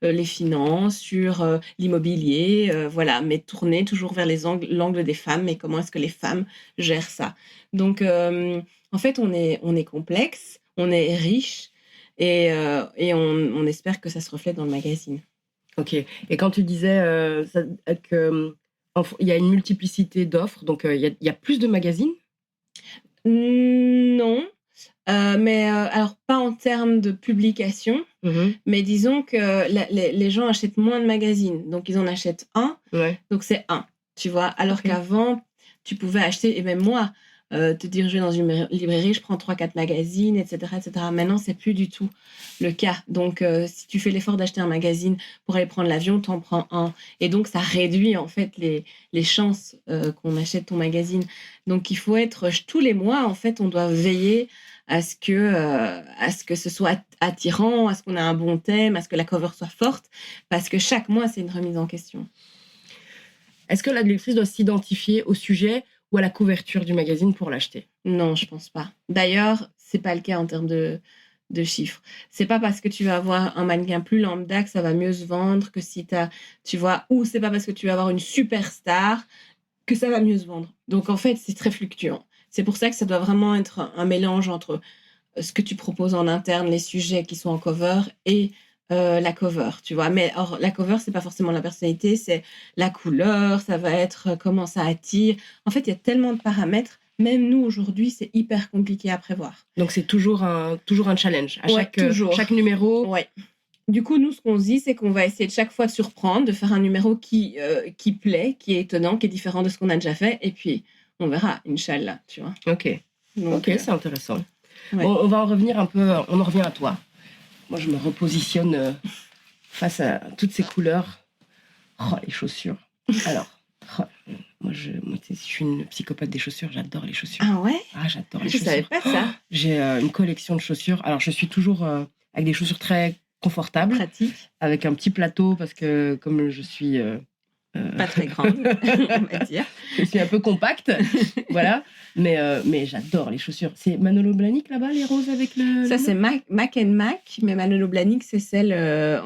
les finances, sur l'immobilier, voilà, mais tourner toujours vers l'angle des femmes et comment est-ce que les femmes gèrent ça. Donc, en fait, on est complexe, on est riche, et on espère que ça se reflète dans le magazine. Ok. Et quand tu disais qu'il y a une multiplicité d'offres, donc il y a plus de magazines? Non. Mais alors, pas en termes de publication, mais disons que les gens achètent moins de magazines. Donc, ils en achètent un. Donc, c'est un, tu vois. Alors qu'avant, tu pouvais acheter, et même moi, te dire je vais dans une librairie, je prends 3-4 magazines, etc., etc. Maintenant, c'est plus du tout le cas. Donc, si tu fais l'effort d'acheter un magazine pour aller prendre l'avion, t'en prends un. Et donc, ça réduit en fait les chances qu'on achète ton magazine. Donc, il faut être tous les mois, en fait, on doit veiller à ce que ce soit attirant, à ce qu'on ait un bon thème, à ce que la cover soit forte, parce que chaque mois, c'est une remise en question. Est-ce que la lectrice doit s'identifier au sujet ou à la couverture du magazine pour l'acheter? Non, je pense pas. D'ailleurs, c'est pas le cas en termes de chiffres. C'est pas parce que tu vas avoir un mannequin plus lambda que ça va mieux se vendre que si tu vois, ou c'est pas parce que tu vas avoir une superstar que ça va mieux se vendre. Donc en fait, c'est très fluctuant. C'est pour ça que ça doit vraiment être un mélange entre ce que tu proposes en interne, les sujets qui sont en cover et la cover, tu vois. Mais or, la cover, c'est pas forcément la personnalité, c'est la couleur, ça va être comment ça attire. En fait, il y a tellement de paramètres. Même nous, aujourd'hui, c'est hyper compliqué à prévoir. Donc, c'est toujours un challenge. À chaque numéro. Ouais. Du coup, nous, ce qu'on se dit, c'est qu'on va essayer de chaque fois de surprendre, de faire un numéro qui plaît, qui est étonnant, qui est différent de ce qu'on a déjà fait. Et puis, on verra, Inch'Allah, tu vois. Ok. Donc, c'est intéressant. Ouais. On va en revenir un peu. On en revient à toi. Moi, je me repositionne face à toutes ces couleurs. Oh, les chaussures. Alors, moi, je suis une psychopathe des chaussures. J'adore les chaussures. Ah ouais? Ah, j'adore les chaussures. Je savais pas ça. J'ai une collection de chaussures. Alors, je suis toujours avec des chaussures très confortables. Pratique. Avec un petit plateau parce que comme je suis... pas très grande, on va dire. Je suis un peu compacte, voilà. Mais j'adore les chaussures. C'est Manolo Blahnik là-bas, les roses avec le... Ça, c'est Mac & Mac, mais Manolo Blahnik, c'est celle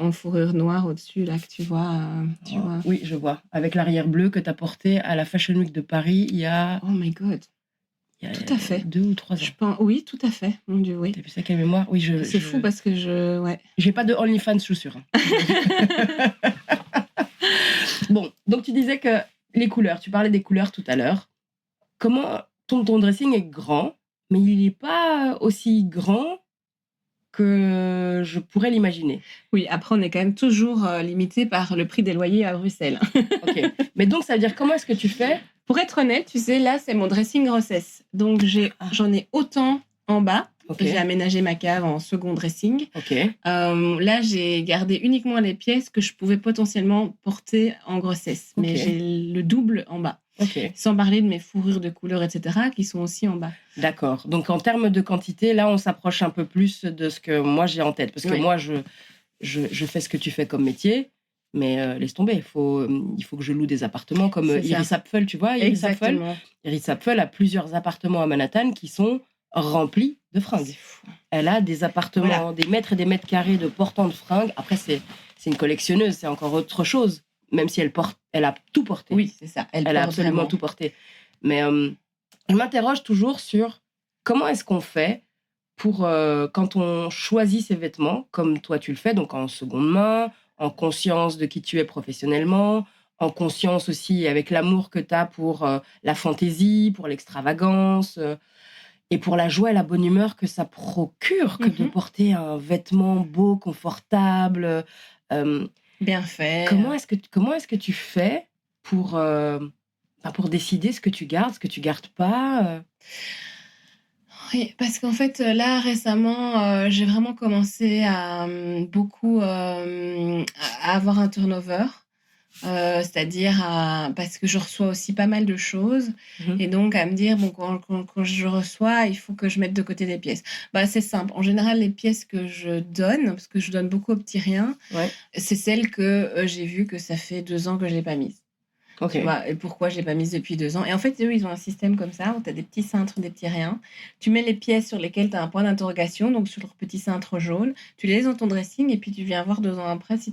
en fourrure noire au-dessus, là, que tu vois. Vois. Oui, je vois. Avec l'arrière bleu que tu as porté à la Fashion Week de Paris il y a... Oh my God. Tout à fait. 2 ou 3 ans. Oui, tout à fait. Mon Dieu, oui. T'as vu ça, quelle mémoire? Oui, c'est fou parce que ouais. J'ai pas de OnlyFans chaussures. Bon, donc tu disais que les couleurs, tu parlais des couleurs tout à l'heure. Comment ton dressing est grand, mais il n'est pas aussi grand que je pourrais l'imaginer. Oui, après on est quand même toujours limité par le prix des loyers à Bruxelles. Ok, mais donc ça veut dire comment est-ce que tu fais? Pour être honnête, tu sais, là c'est mon dressing grossesse. Donc j'en ai autant en bas. Okay. J'ai aménagé ma cave en second dressing. Okay. Là, j'ai gardé uniquement les pièces que je pouvais potentiellement porter en grossesse. Okay. Mais j'ai le double en bas. Okay. Sans parler de mes fourrures de couleur, etc., qui sont aussi en bas. D'accord. Donc, en termes de quantité, là, on s'approche un peu plus de ce que moi, j'ai en tête. Parce que moi, je fais ce que tu fais comme métier. mais laisse tomber. Il faut que je loue des appartements comme C'est ça. Iris Apfel, tu vois. Iris Apfel, Exactement. Iris Apfel a plusieurs appartements à Manhattan qui sont remplis de fringues. C'est fou. Elle a des appartements, Voilà. des mètres et des mètres carrés de portants de fringues. Après, c'est une collectionneuse, c'est encore autre chose. Même si elle a tout porté. Oui, c'est ça. Elle a porte absolument vraiment. tout porté. Mais je m'interroge toujours sur comment est-ce qu'on fait pour, quand on choisit ses vêtements, comme toi tu le fais, donc en seconde main, en conscience de qui tu es professionnellement, en conscience aussi avec l'amour que tu as pour la fantaisie, pour l'extravagance, et pour la joie et la bonne humeur que ça procure que de porter un vêtement beau, confortable. Bien fait. Comment est-ce que tu fais pour décider ce que tu gardes pas Oui, parce qu'en fait, là, récemment, j'ai vraiment commencé à beaucoup à avoir un turnover. C'est-à-dire parce que je reçois aussi pas mal de choses et donc à me dire bon quand je reçois il faut que je mette de côté des pièces. C'est simple, en général les pièces que je donne, parce que je donne beaucoup aux petits riens, c'est celles que j'ai vu que ça fait 2 ans que je l'ai pas mise. Ok. Tu vois, et pourquoi je l'ai pas mise depuis 2 ans. Et en fait, eux, ils ont un système comme ça, où tu as des petits cintres, des petits riens. Tu mets les pièces sur lesquelles tu as un point d'interrogation, donc sur leur petit cintre jaune. Tu les laisses dans ton dressing et puis tu viens voir 2 ans après si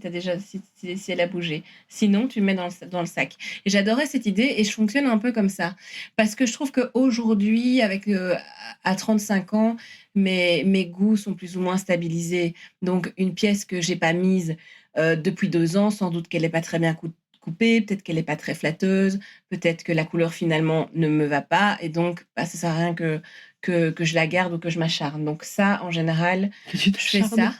elle a bougé. Sinon, tu mets dans le sac. Et j'adorais cette idée et je fonctionne un peu comme ça. Parce que je trouve qu'aujourd'hui, à 35 ans, mes goûts sont plus ou moins stabilisés. Donc, une pièce que j'ai pas mise depuis 2 ans, sans doute qu'elle n'est pas très bien coupée, peut-être qu'elle n'est pas très flatteuse, peut-être que la couleur finalement ne me va pas et donc ça sert à rien que je la garde ou que je m'acharne. Donc ça, en général, je fais ça.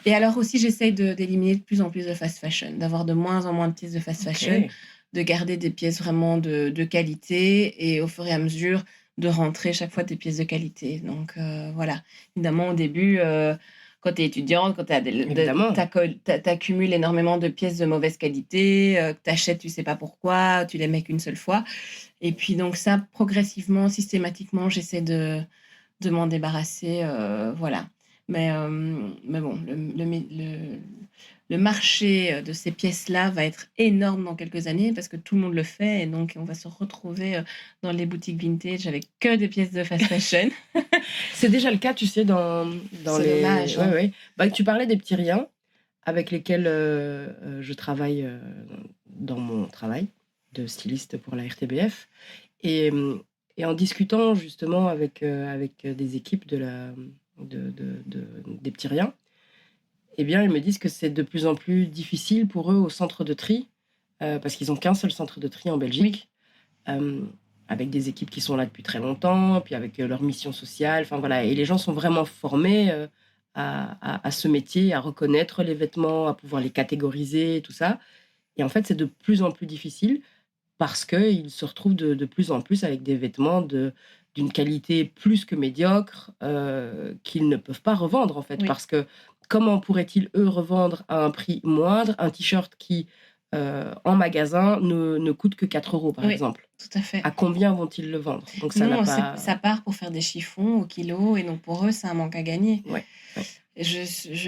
Et alors aussi, j'essaye d'éliminer de plus en plus de fast fashion, d'avoir de moins en moins de pièces de fast fashion, de garder des pièces vraiment de qualité et au fur et à mesure de rentrer chaque fois des pièces de qualité. Donc voilà, évidemment au début... quand tu es étudiante, quand tu accumules énormément de pièces de mauvaise qualité, que tu achètes, tu sais pas pourquoi, tu les mets qu'une seule fois. Et puis donc ça, progressivement, systématiquement, j'essaie de m'en débarrasser. Voilà. Mais bon, le marché de ces pièces-là va être énorme dans quelques années parce que tout le monde le fait et donc on va se retrouver dans les boutiques vintage avec que des pièces de fast fashion. C'est déjà le cas, tu sais, dans les... Dommage, hein. Ouais. Tu parlais des petits riens avec lesquels je travaille dans mon travail de styliste pour la RTBF et en discutant justement avec des équipes des petits riens, eh bien, ils me disent que c'est de plus en plus difficile pour eux au centre de tri, parce qu'ils n'ont qu'un seul centre de tri en Belgique, avec des équipes qui sont là depuis très longtemps, puis avec leur mission sociale. Enfin voilà, et les gens sont vraiment formés à ce métier, à reconnaître les vêtements, à pouvoir les catégoriser, tout ça. Et en fait, c'est de plus en plus difficile parce qu'ils se retrouvent de plus en plus avec des vêtements d'une qualité plus que médiocre qu'ils ne peuvent pas revendre, en fait, parce que comment pourraient-ils, eux, revendre à un prix moindre un t-shirt qui, en magasin, ne coûte que 4 €, par exemple? Tout à fait. À combien vont-ils le vendre? Donc, ça part pour faire des chiffons au kilo, et donc pour eux, c'est un manque à gagner. Ouais.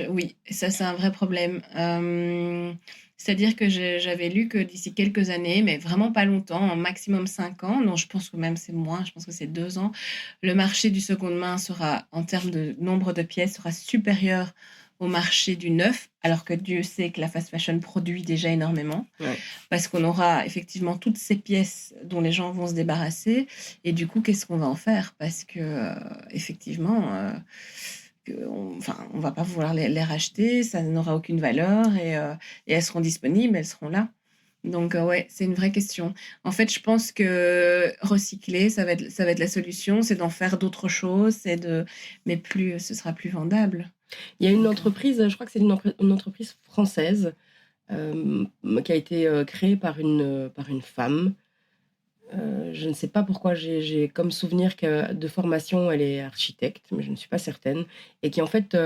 Oui, ça, c'est un vrai problème. C'est-à-dire que j'avais lu que d'ici quelques années, mais vraiment pas longtemps, en maximum 5 ans, non, je pense que même c'est moins, je pense que c'est 2 ans, le marché du seconde main sera, en termes de nombre de pièces, sera supérieur au marché du neuf, alors que Dieu sait que la fast fashion produit déjà énormément, parce qu'on aura effectivement toutes ces pièces dont les gens vont se débarrasser, et du coup, qu'est-ce qu'on va en faire? Parce que, effectivement... on va pas vouloir les racheter, ça n'aura aucune valeur et elles seront disponibles, elles seront là. Donc c'est une vraie question. En fait, je pense que recycler, ça va être la solution, c'est d'en faire d'autres choses, mais ce sera plus vendable. Il y a une entreprise, je crois que c'est une entreprise française qui a été créée par une femme. Je ne sais pas pourquoi j'ai comme souvenir que de formation elle est architecte, mais je ne suis pas certaine, et qui en fait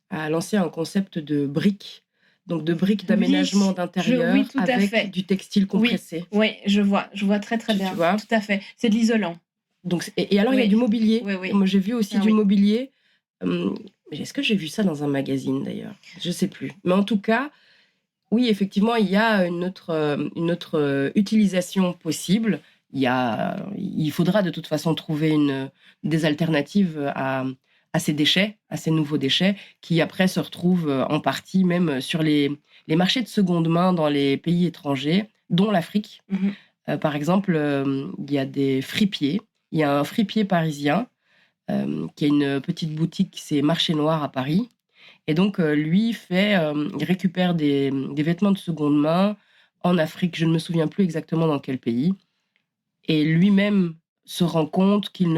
a lancé un concept de briques, donc de briques d'aménagement d'intérieur avec du textile compressé. Oui, je vois très très bien. Tu vois? Tout à fait. C'est de l'isolant. Donc et alors il y a du mobilier. Oui. Moi j'ai vu aussi du mobilier. Est-ce que j'ai vu ça dans un magazine d'ailleurs? Je sais plus. Mais en tout cas, Oui, effectivement, il y a une autre utilisation possible. Il faudra de toute façon trouver des alternatives à ces déchets, à ces nouveaux déchets, qui après se retrouvent en partie même sur les marchés de seconde main dans les pays étrangers, dont l'Afrique. Par exemple, il y a des fripiers. Il y a un fripier parisien qui a une petite boutique, c'est Marché Noir à Paris. Et donc, lui, il récupère des vêtements de seconde main en Afrique. Je ne me souviens plus exactement dans quel pays. Et lui-même se rend compte qu'il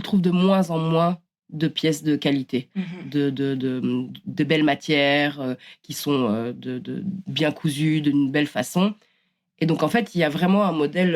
trouve de moins en moins de pièces de qualité, de belles matières qui sont bien cousues, d'une belle façon. Et donc, en fait, il y a vraiment un modèle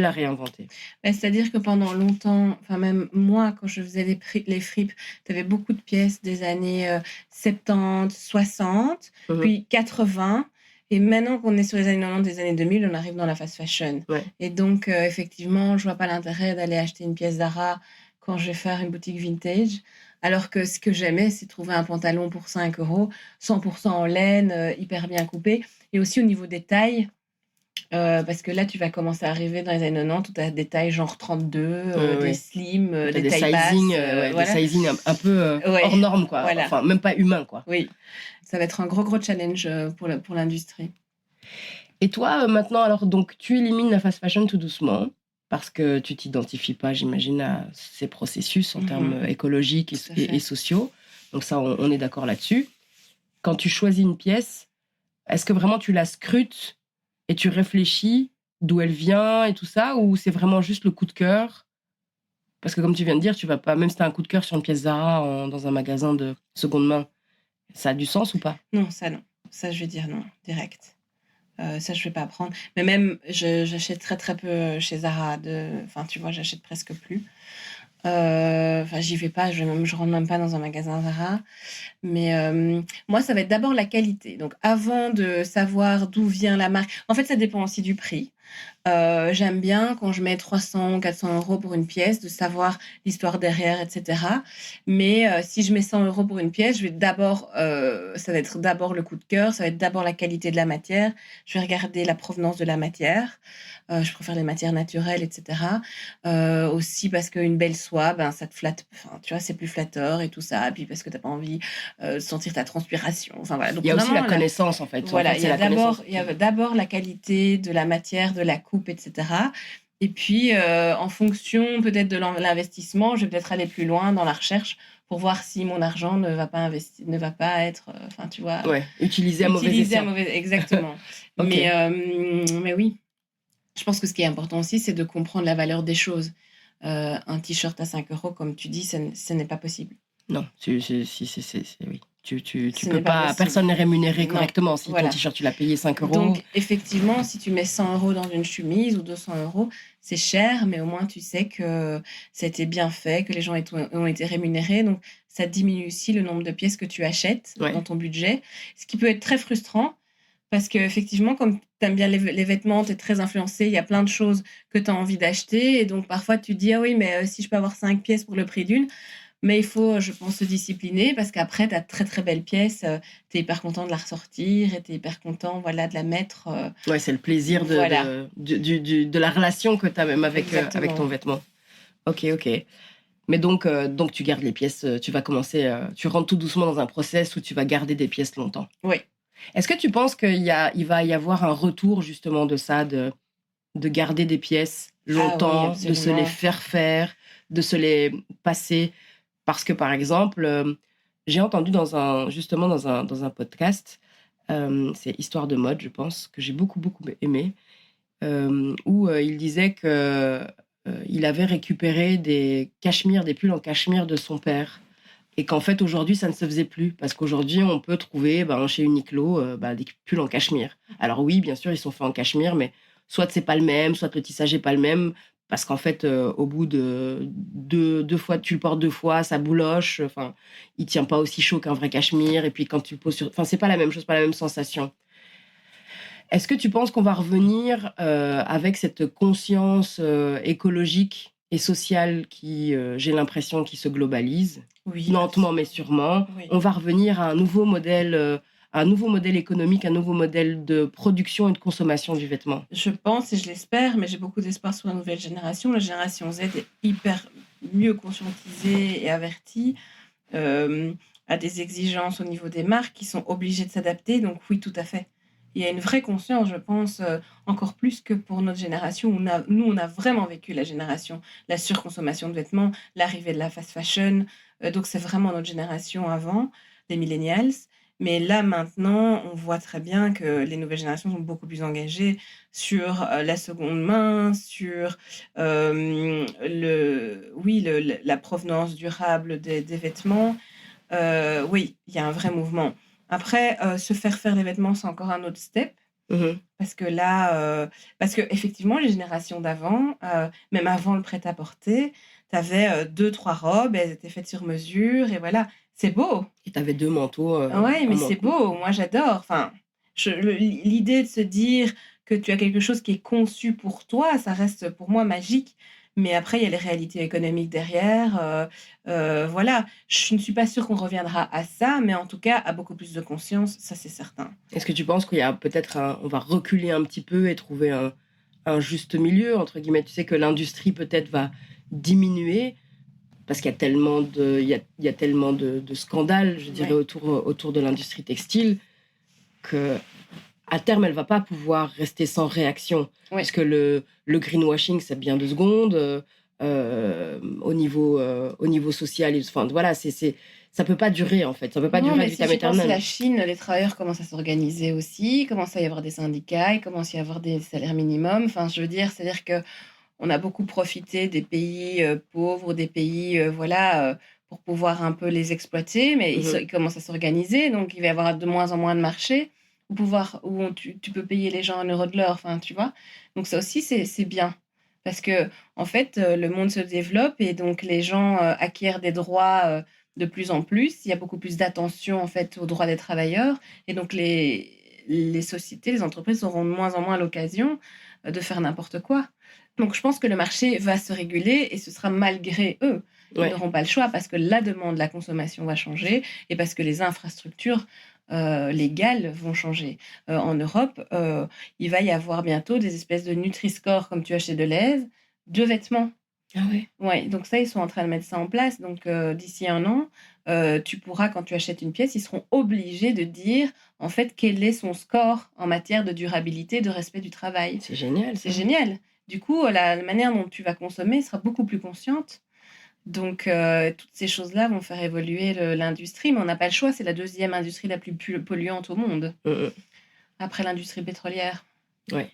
à réinventer. C'est-à-dire que pendant longtemps, enfin même moi, quand je faisais les fripes, tu avais beaucoup de pièces des années 70, 60, puis 80. Et maintenant qu'on est sur les années 90, des années 2000, on arrive dans la fast fashion. Ouais. Et donc, effectivement, je vois pas l'intérêt d'aller acheter une pièce Zara quand je vais faire une boutique vintage. Alors que ce que j'aimais, c'est trouver un pantalon pour 5 €, 100% en laine, hyper bien coupé. Et aussi au niveau des tailles, parce que là, tu vas commencer à arriver dans les années 90 où tu as des tailles genre 32, des slims, des tailles basses. Des sizing un peu hors norme, quoi. Voilà. Enfin, même pas humain, quoi. Oui, ça va être un gros challenge pour l'industrie. Et toi, maintenant, alors, donc, tu élimines la fast fashion tout doucement parce que tu t'identifies pas, j'imagine, à ces processus en termes écologiques et sociaux. Donc ça, on est d'accord là-dessus. Quand tu choisis une pièce, est-ce que vraiment tu la scrutes et tu réfléchis d'où elle vient et tout ça, ou c'est vraiment juste le coup de cœur? Parce que comme tu viens de dire, tu vas pas, même si tu as un coup de cœur sur une pièce Zara dans un magasin de seconde main, ça a du sens ou pas? Non. Ça, je vais dire non, direct. Ça, je vais pas prendre. Mais même, j'achète très, très peu chez Zara. Enfin, tu vois, j'achète presque plus. Enfin, j'y vais pas, je rentre même pas dans un magasin Zara. Mais moi, ça va être d'abord la qualité. Donc, avant de savoir d'où vient la marque, en fait, ça dépend aussi du prix. J'aime bien quand je mets 300, 400 € pour une pièce, de savoir l'histoire derrière, etc. Mais si je mets 100 € pour une pièce, ça va être d'abord le coup de cœur, ça va être d'abord la qualité de la matière. Je vais regarder la provenance de la matière. Je préfère les matières naturelles, etc. Aussi parce qu'une belle soie, ça te flatte. Enfin, tu vois, c'est plus flatteur et tout ça. Et puis parce que t'as pas envie de sentir ta transpiration. Enfin voilà. Donc, il y a aussi la connaissance, en fait. Voilà, il y a d'abord la qualité de la matière, de la coupe, etc. Et puis, en fonction peut-être de l'investissement, je vais peut-être aller plus loin dans la recherche pour voir si mon argent ne va pas être, enfin, tu vois, utilisé à mauvais escient. Exactement. Okay. Mais oui, je pense que ce qui est important aussi, c'est de comprendre la valeur des choses. Un t-shirt à 5 €, comme tu dis, ce n'est pas possible. Non, oui. Tu peux pas, personne n'est rémunéré correctement si ton t-shirt tu l'as payé 5 €. Donc effectivement, si tu mets 100 € dans une chemise ou 200 €, c'est cher, mais au moins tu sais que ça a été bien fait, que les gens ont été rémunérés. Donc ça diminue aussi le nombre de pièces que tu achètes dans ton budget, ce qui peut être très frustrant parce qu'effectivement, comme tu aimes bien les vêtements, tu es très influencé, il y a plein de choses que tu as envie d'acheter et donc parfois tu te dis « Ah oui, mais si je peux avoir 5 pièces pour le prix d'une », mais il faut, je pense, se discipliner parce qu'après, tu as très, très belle pièce. Tu es hyper content de la ressortir et tu es hyper content de la mettre. Ouais, c'est le plaisir de la relation que tu as même avec ton vêtement. Ok. Mais donc tu gardes les pièces, tu vas commencer, tu rentres tout doucement dans un process où tu vas garder des pièces longtemps. Oui. Est-ce que tu penses qu'il va y avoir un retour justement de ça, de garder des pièces longtemps, de se les faire, de se les passer? Parce que, par exemple, j'ai entendu dans un podcast, c'est Histoire de mode, je pense, que j'ai beaucoup, beaucoup aimé, où il disait qu'il avait récupéré des pulls en cachemire de son père. Et qu'en fait, aujourd'hui, ça ne se faisait plus. Parce qu'aujourd'hui, on peut trouver chez Uniqlo des pulls en cachemire. Alors oui, bien sûr, ils sont faits en cachemire, mais soit c'est pas le même, soit le tissage n'est pas le même. Parce qu'en fait, au bout de deux fois, tu le portes 2 fois, ça bouloche. Enfin, il tient pas aussi chaud qu'un vrai cachemire. Et puis quand tu le poses sur, enfin, c'est pas la même chose, pas la même sensation. Est-ce que tu penses qu'on va revenir avec cette conscience écologique et sociale qui, j'ai l'impression, qui se globalise, lentement mais sûrement. Oui. On va revenir à un nouveau modèle un nouveau modèle économique, un nouveau modèle de production et de consommation du vêtement? Je pense et je l'espère, mais j'ai beaucoup d'espoir sur la nouvelle génération. La génération Z est hyper mieux conscientisée et avertie, a des exigences au niveau des marques qui sont obligées de s'adapter. Donc oui, tout à fait. Il y a une vraie conscience, je pense, encore plus que pour notre génération. Nous, on a vraiment vécu la surconsommation de vêtements, l'arrivée de la fast fashion. Donc c'est vraiment notre génération avant, les millennials. Mais là, maintenant, on voit très bien que les nouvelles générations sont beaucoup plus engagées sur la seconde main, sur la provenance durable des vêtements. Oui, il y a un vrai mouvement. Après, se faire des vêtements, c'est encore un autre step. Parce que là, parce que effectivement, les générations d'avant, même avant le prêt-à-porter, tu avais 2-3 robes, elles étaient faites sur mesure, et voilà. C'est beau. Et tu avais 2 manteaux. Ouais, mais en c'est manteau. beau. Moi, j'adore. Enfin, l'idée de se dire que tu as quelque chose qui est conçu pour toi, ça reste pour moi magique. Mais après, il y a les réalités économiques derrière. Voilà. Je ne suis pas sûre qu'on reviendra à ça, mais en tout cas, à beaucoup plus de conscience, ça, c'est certain. Est-ce que tu penses qu'il y a peut-être on va reculer un petit peu et trouver un juste milieu, entre guillemets? Tu sais que l'industrie peut-être va diminuer parce qu'il y a tellement il y a tellement de scandales, je dirais, autour de l'industrie textile, que à terme, elle va pas pouvoir rester sans réaction. Ouais. Parce que le greenwashing, c'est bien 2 secondes. Au niveau social, enfin voilà, ça peut pas durer en fait. Ça peut pas Non, durer mais ad si vitam tu penses à aeternam. la Chine, les travailleurs commencent à s'organiser aussi, il commence à y avoir des syndicats, il commence à y avoir des salaires minimums. Enfin, je veux dire, c'est-à-dire que on a beaucoup profité des pays pauvres, des pays pour pouvoir un peu les exploiter, mais ils commencent à s'organiser, donc il va y avoir de moins en moins de marchés tu peux payer les gens 1 € de l'heure, enfin, tu vois. Donc ça aussi, c'est bien. Parce que, en fait, le monde se développe et donc les gens acquièrent des droits de plus en plus. Il y a beaucoup plus d'attention, en fait, aux droits des travailleurs. Et donc les sociétés, les entreprises auront de moins en moins l'occasion de faire n'importe quoi. Donc je pense que le marché va se réguler et ce sera malgré eux. Ils n'auront pas le choix parce que la demande, la consommation va changer et parce que les infrastructures légales vont changer. En Europe, il va y avoir bientôt des espèces de Nutri-Score, comme tu as chez Deleuze, de vêtements. Ah ouais. Ouais, donc ça, ils sont en train de mettre ça en place. Donc d'ici 1 an, tu pourras, quand tu achètes une pièce, ils seront obligés de dire, en fait, quel est son score en matière de durabilité, de respect du travail. C'est génial. C'est génial. Du coup, la manière dont tu vas consommer sera beaucoup plus consciente. Donc, toutes ces choses-là vont faire évoluer l'industrie, mais on n'a pas le choix. C'est la 2e industrie la plus polluante au monde, après l'industrie pétrolière. Ouais.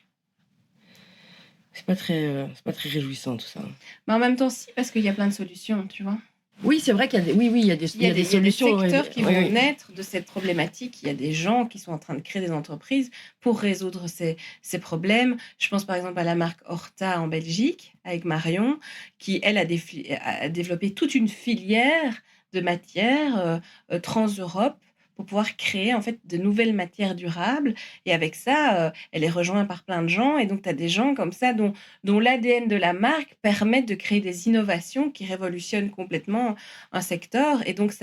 C'est pas très réjouissant tout ça. Mais en même temps, si, parce qu'il y a plein de solutions, tu vois. Oui, c'est vrai qu'il y a des solutions. Il y a des secteurs qui vont naître de cette problématique. Il y a des gens qui sont en train de créer des entreprises pour résoudre ces problèmes. Je pense par exemple à la marque Horta en Belgique, avec Marion, qui, elle, a développé toute une filière de matières trans-Europe pour pouvoir créer en fait de nouvelles matières durables. Et avec ça, elle est rejointe par plein de gens. Et donc, tu as des gens comme ça dont l'ADN de la marque permet de créer des innovations qui révolutionnent complètement un secteur. Et donc,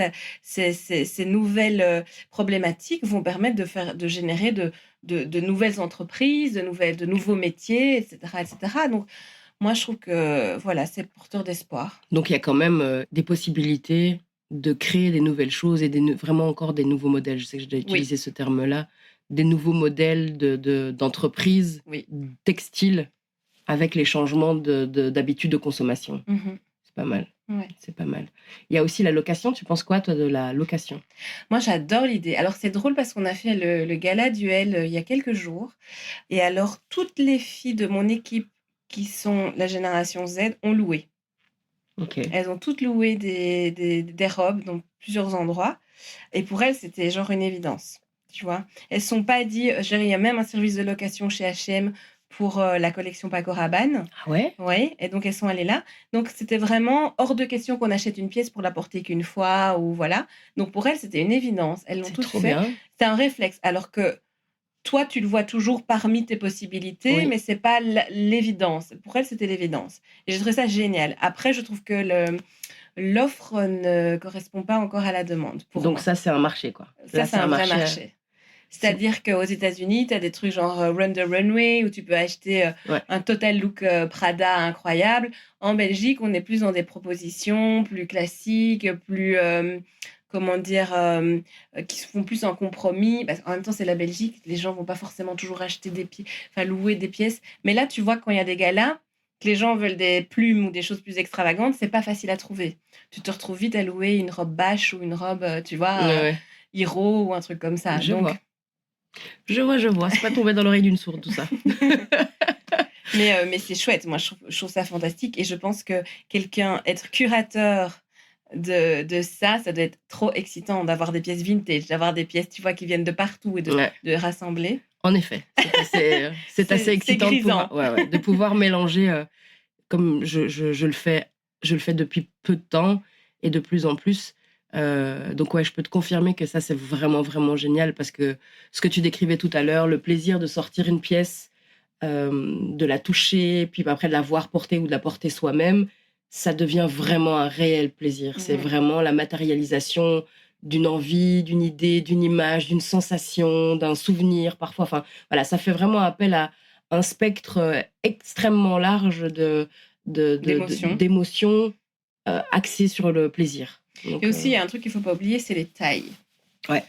ces nouvelles problématiques vont permettre de générer de nouvelles entreprises, de nouveaux métiers, etc., etc. Donc, moi, je trouve que voilà, c'est porteur d'espoir. Donc, il y a quand même des possibilités de créer des nouvelles choses et vraiment encore des nouveaux modèles. Je sais que j'ai déjà utilisé ce terme-là. Des nouveaux modèles d'entreprises textiles avec les changements d'habitudes de consommation. C'est pas mal. Ouais. C'est pas mal. Il y a aussi la location. Tu penses quoi, toi, de la location? Moi, j'adore l'idée. Alors, c'est drôle parce qu'on a fait le gala duel il y a quelques jours. Et alors, toutes les filles de mon équipe qui sont la génération Z ont loué. Okay. Elles ont toutes loué des robes dans plusieurs endroits. Et pour elles, c'était genre une évidence. Tu vois, elles ne sont pas dit, il y a même un service de location chez H&M pour la collection Paco Rabanne. Ah ouais? Oui, et donc elles sont allées là. Donc c'était vraiment hors de question qu'on achète une pièce pour la porter qu'une fois ou voilà. Donc pour elles, c'était une évidence. Elles l'ont toutes fait. Bien. C'est un réflexe. Alors que toi, tu le vois toujours parmi tes possibilités, mais c'est pas l'évidence. Pour elles, c'était l'évidence. Et j'ai trouvé ça génial. Après, je trouve que l'offre ne correspond pas encore à la demande. Donc ça, c'est un marché, quoi. Ça, c'est un vrai marché. C'est-à-dire qu'aux États-Unis, tu as des trucs genre Run the Runway où tu peux acheter un total look Prada incroyable. En Belgique, on est plus dans des propositions plus classiques, plus qui se font plus en compromis. Parce qu'en même temps, c'est la Belgique. Les gens vont pas forcément toujours acheter louer des pièces. Mais là, tu vois, quand il y a des galas, que les gens veulent des plumes ou des choses plus extravagantes, c'est pas facile à trouver. Tu te retrouves vite à louer une robe bâche ou une robe, tu vois, Hiro ou un truc comme ça. Je vois. C'est pas tombé dans l'oreille d'une sourde, tout ça. Mais c'est chouette. Moi, je trouve ça fantastique. Et je pense que être curateur de ça doit être trop excitant d'avoir des pièces vintage, d'avoir des pièces, tu vois, qui viennent de partout et de rassembler. En effet, c'est assez excitant de pouvoir mélanger, comme je le fais depuis peu de temps et de plus en plus. Donc je peux te confirmer que ça, c'est vraiment, vraiment génial parce que ce que tu décrivais tout à l'heure, le plaisir de sortir une pièce, de la toucher, puis après de la voir porter ou de la porter soi-même, ça devient vraiment un réel plaisir. C'est vraiment la matérialisation d'une envie, d'une idée, d'une image, d'une sensation, d'un souvenir parfois. Enfin, voilà, ça fait vraiment appel à un spectre extrêmement large d'émotions axées sur le plaisir. Donc, et aussi, il y a un truc qu'il ne faut pas oublier, c'est les tailles. Ouais.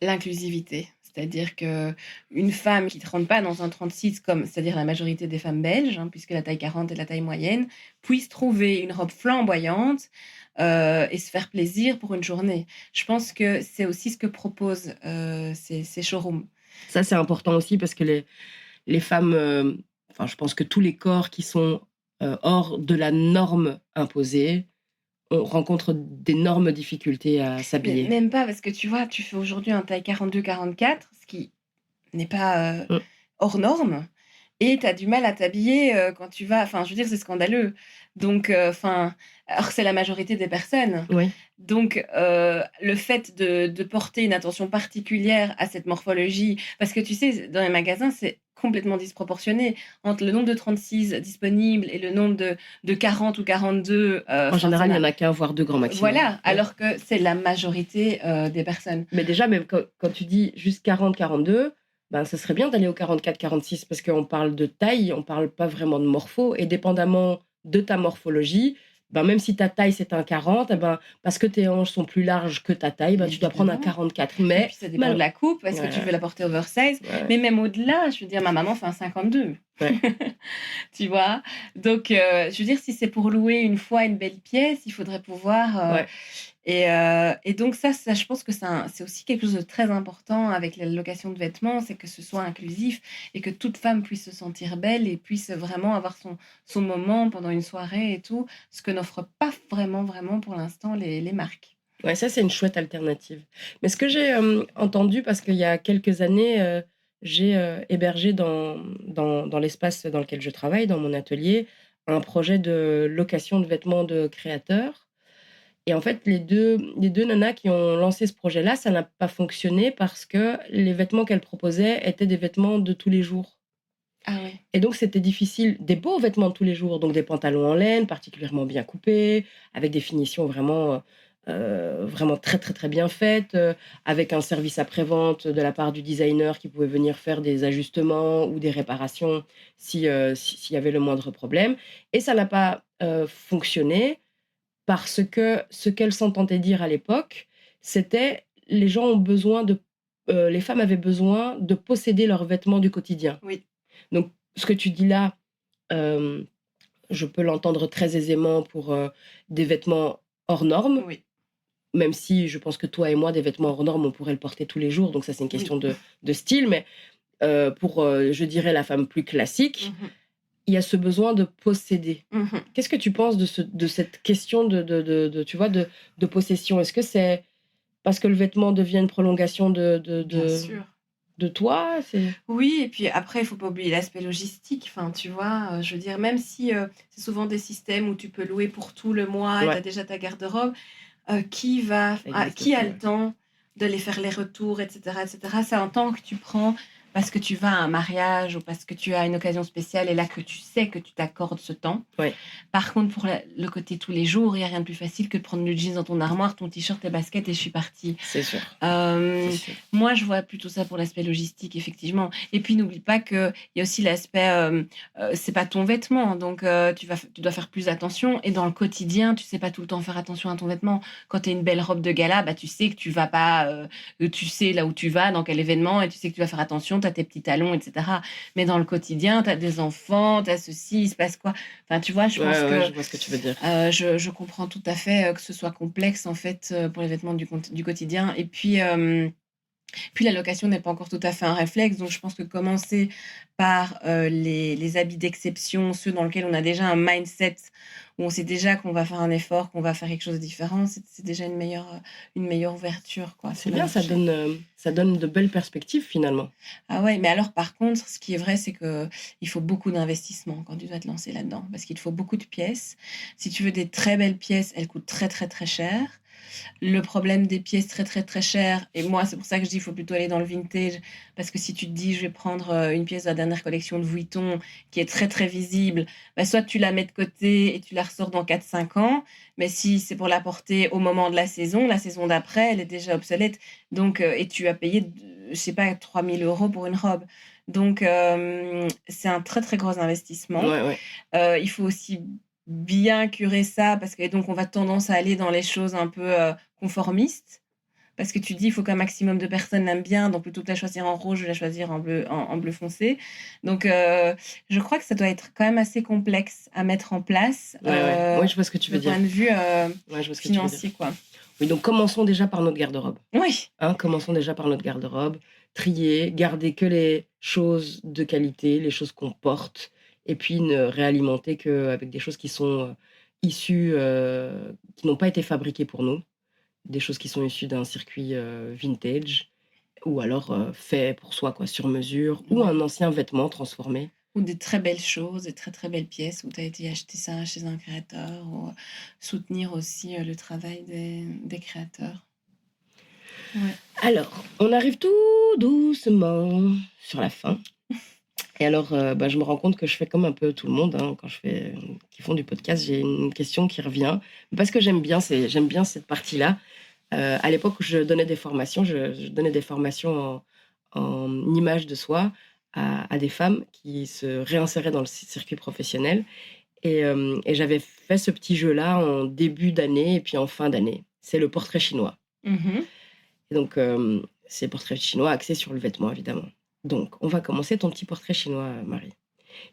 L'inclusivité. C'est-à-dire qu'une femme qui ne rentre pas dans un 36, c'est-à-dire la majorité des femmes belges, puisque la taille 40 est la taille moyenne, puisse trouver une robe flamboyante et se faire plaisir pour une journée. Je pense que c'est aussi ce que proposent ces showrooms. Ça, c'est important aussi parce que les femmes, je pense que tous les corps qui sont hors de la norme imposée, on rencontre d'énormes difficultés à s'habiller. Mais même pas, parce que tu vois, tu fais aujourd'hui un taille 42-44, ce qui n'est pas hors norme, et tu as du mal à t'habiller quand tu vas... Enfin, je veux dire, c'est scandaleux. Donc, alors c'est la majorité des personnes. Oui. Donc, le fait de porter une attention particulière à cette morphologie, parce que tu sais, dans les magasins, c'est complètement disproportionné entre le nombre de 36 disponibles et le nombre de 40 ou 42. En général, il n'y en a qu'un, voire deux grands maximum. Voilà, alors que c'est la majorité des personnes. Mais déjà, même quand tu dis juste 40, 42, ben, ça serait bien d'aller au 44, 46 parce qu'on parle de taille, on ne parle pas vraiment de morpho. Et dépendamment de ta morphologie, ben, même si ta taille c'est un 40, ben, parce que tes hanches sont plus larges que ta taille, ben, tu dois prendre un 44. Mais et puis ça dépend de la coupe, est-ce que tu veux la porter oversize. Mais même au-delà, je veux dire, ma maman fait un 52. Ouais. Tu vois. Donc, je veux dire, si c'est pour louer une fois une belle pièce, il faudrait pouvoir... Et donc ça, je pense que c'est aussi quelque chose de très important avec la location de vêtements, c'est que ce soit inclusif et que toute femme puisse se sentir belle et puisse vraiment avoir son moment pendant une soirée et tout, ce que n'offrent pas vraiment pour l'instant les marques. Ouais, ça c'est une chouette alternative. Mais ce que j'ai entendu, parce qu'il y a quelques années, j'ai hébergé dans l'espace dans lequel je travaille, dans mon atelier, un projet de location de vêtements de créateurs. Et en fait, les deux nanas qui ont lancé ce projet-là, ça n'a pas fonctionné parce que les vêtements qu'elles proposaient étaient des vêtements de tous les jours. Ah oui. Et donc, c'était difficile. Des beaux vêtements de tous les jours, donc des pantalons en laine, particulièrement bien coupés, avec des finitions vraiment très, très, très bien faites, avec un service après-vente de la part du designer qui pouvait venir faire des ajustements ou des réparations s'il y avait le moindre problème. Et ça n'a pas fonctionné. Parce que ce qu'elle s'entendait dire à l'époque, c'était les gens ont besoin les femmes avaient besoin de posséder leurs vêtements du quotidien. Oui. Donc, ce que tu dis là, je peux l'entendre très aisément pour des vêtements hors normes. Oui. Même si je pense que toi et moi, des vêtements hors normes, on pourrait le porter tous les jours. Donc ça, c'est une question de style. Mais pour, je dirais, la femme plus classique, il y a ce besoin de posséder. Qu'est-ce que tu penses de cette question de possession? Est-ce que c'est parce que le vêtement devient une prolongation Bien sûr. de toi? Oui, et puis après, il ne faut pas oublier l'aspect logistique. Enfin, tu vois, je veux dire, même si c'est souvent des systèmes où tu peux louer pour tout le mois et tu as déjà ta garde-robe, qui a le temps de les faire les retours, etc. C'est un temps que tu prends parce que tu vas à un mariage ou parce que tu as une occasion spéciale et là que tu sais que tu t'accordes ce temps. Ouais. Par contre, pour le côté tous les jours, il n'y a rien de plus facile que de prendre le jeans dans ton armoire, ton t-shirt, tes baskets et je suis partie. C'est sûr. Euh, C'est sûr. Moi, je vois plutôt ça pour l'aspect logistique, effectivement. Et puis, n'oublie pas qu'il y a aussi l'aspect, c'est pas ton vêtement, donc tu dois faire plus attention. Et dans le quotidien, tu sais pas tout le temps faire attention à ton vêtement. Quand tu as une belle robe de gala, bah, tu sais que tu vas pas, tu sais là où tu vas, dans quel événement, et tu sais que tu vas faire attention, tu as tes petits talons, etc. Mais dans le quotidien, tu as des enfants, tu as ceci, il se passe quoi? Enfin, tu vois, je pense que je vois ce que tu veux dire. je comprends tout à fait que ce soit complexe, en fait, pour les vêtements du quotidien. Et puis la location n'est pas encore tout à fait un réflexe, donc je pense que commencer par les habits d'exception, ceux dans lesquels on a déjà un mindset, où on sait déjà qu'on va faire un effort, qu'on va faire quelque chose de différent, c'est déjà une meilleure ouverture, quoi. C'est bien, ça donne de belles perspectives finalement. Ah ouais, mais alors par contre, ce qui est vrai, c'est que il faut beaucoup d'investissement quand tu dois te lancer là-dedans, parce qu'il te faut beaucoup de pièces. Si tu veux des très belles pièces, elles coûtent très très très cher. Le problème des pièces très très très chères, et moi c'est pour ça que je dis il faut plutôt aller dans le vintage, parce que si tu te dis je vais prendre une pièce de la dernière collection de Vuitton qui est très très visible, bah, soit tu la mets de côté et tu la ressors dans 4-5 ans, mais si c'est pour la porter au moment de la saison d'après, elle est déjà obsolète, donc, et tu as payé, je sais pas, 3 000 € pour une robe. Donc, c'est un très très gros investissement. Ouais. Il faut aussi bien curer ça parce que donc on va tendance à aller dans les choses un peu conformistes parce que tu dis il faut qu'un maximum de personnes l'aiment bien, donc plutôt que de la choisir en rose, je vais la choisir en bleu foncé. Donc je crois que ça doit être quand même assez complexe à mettre en place. Ouais, je vois ce que tu veux dire. Point de vue Ouais, je vois ce que tu veux financier, dire. quoi. Oui, donc commençons déjà par notre garde-robe. Oui. Commençons déjà par notre garde-robe. Trier, garder que les choses de qualité, les choses qu'on porte, et puis ne réalimenter qu'avec des choses qui sont issues, qui n'ont pas été fabriquées pour nous, des choses qui sont issues d'un circuit vintage, ou alors fait pour soi, quoi, sur mesure, ou Ouais. un ancien vêtement transformé. Ou des très belles choses, des très très belles pièces où tu as été acheter ça chez un créateur, ou soutenir aussi le travail des créateurs. Ouais. Alors, on arrive tout doucement sur la fin. Et alors, je me rends compte que je fais comme un peu tout le monde, quand qui font du podcast, j'ai une question qui revient. Parce que j'aime bien cette partie-là. À l'époque où je donnais des formations, je donnais des formations en image de soi à des femmes qui se réinséraient dans le circuit professionnel. Et j'avais fait ce petit jeu-là en début d'année et puis en fin d'année. C'est le portrait chinois. Mhm. Et donc, c'est portrait chinois axé sur le vêtement, évidemment. Donc, on va commencer ton petit portrait chinois, Marie.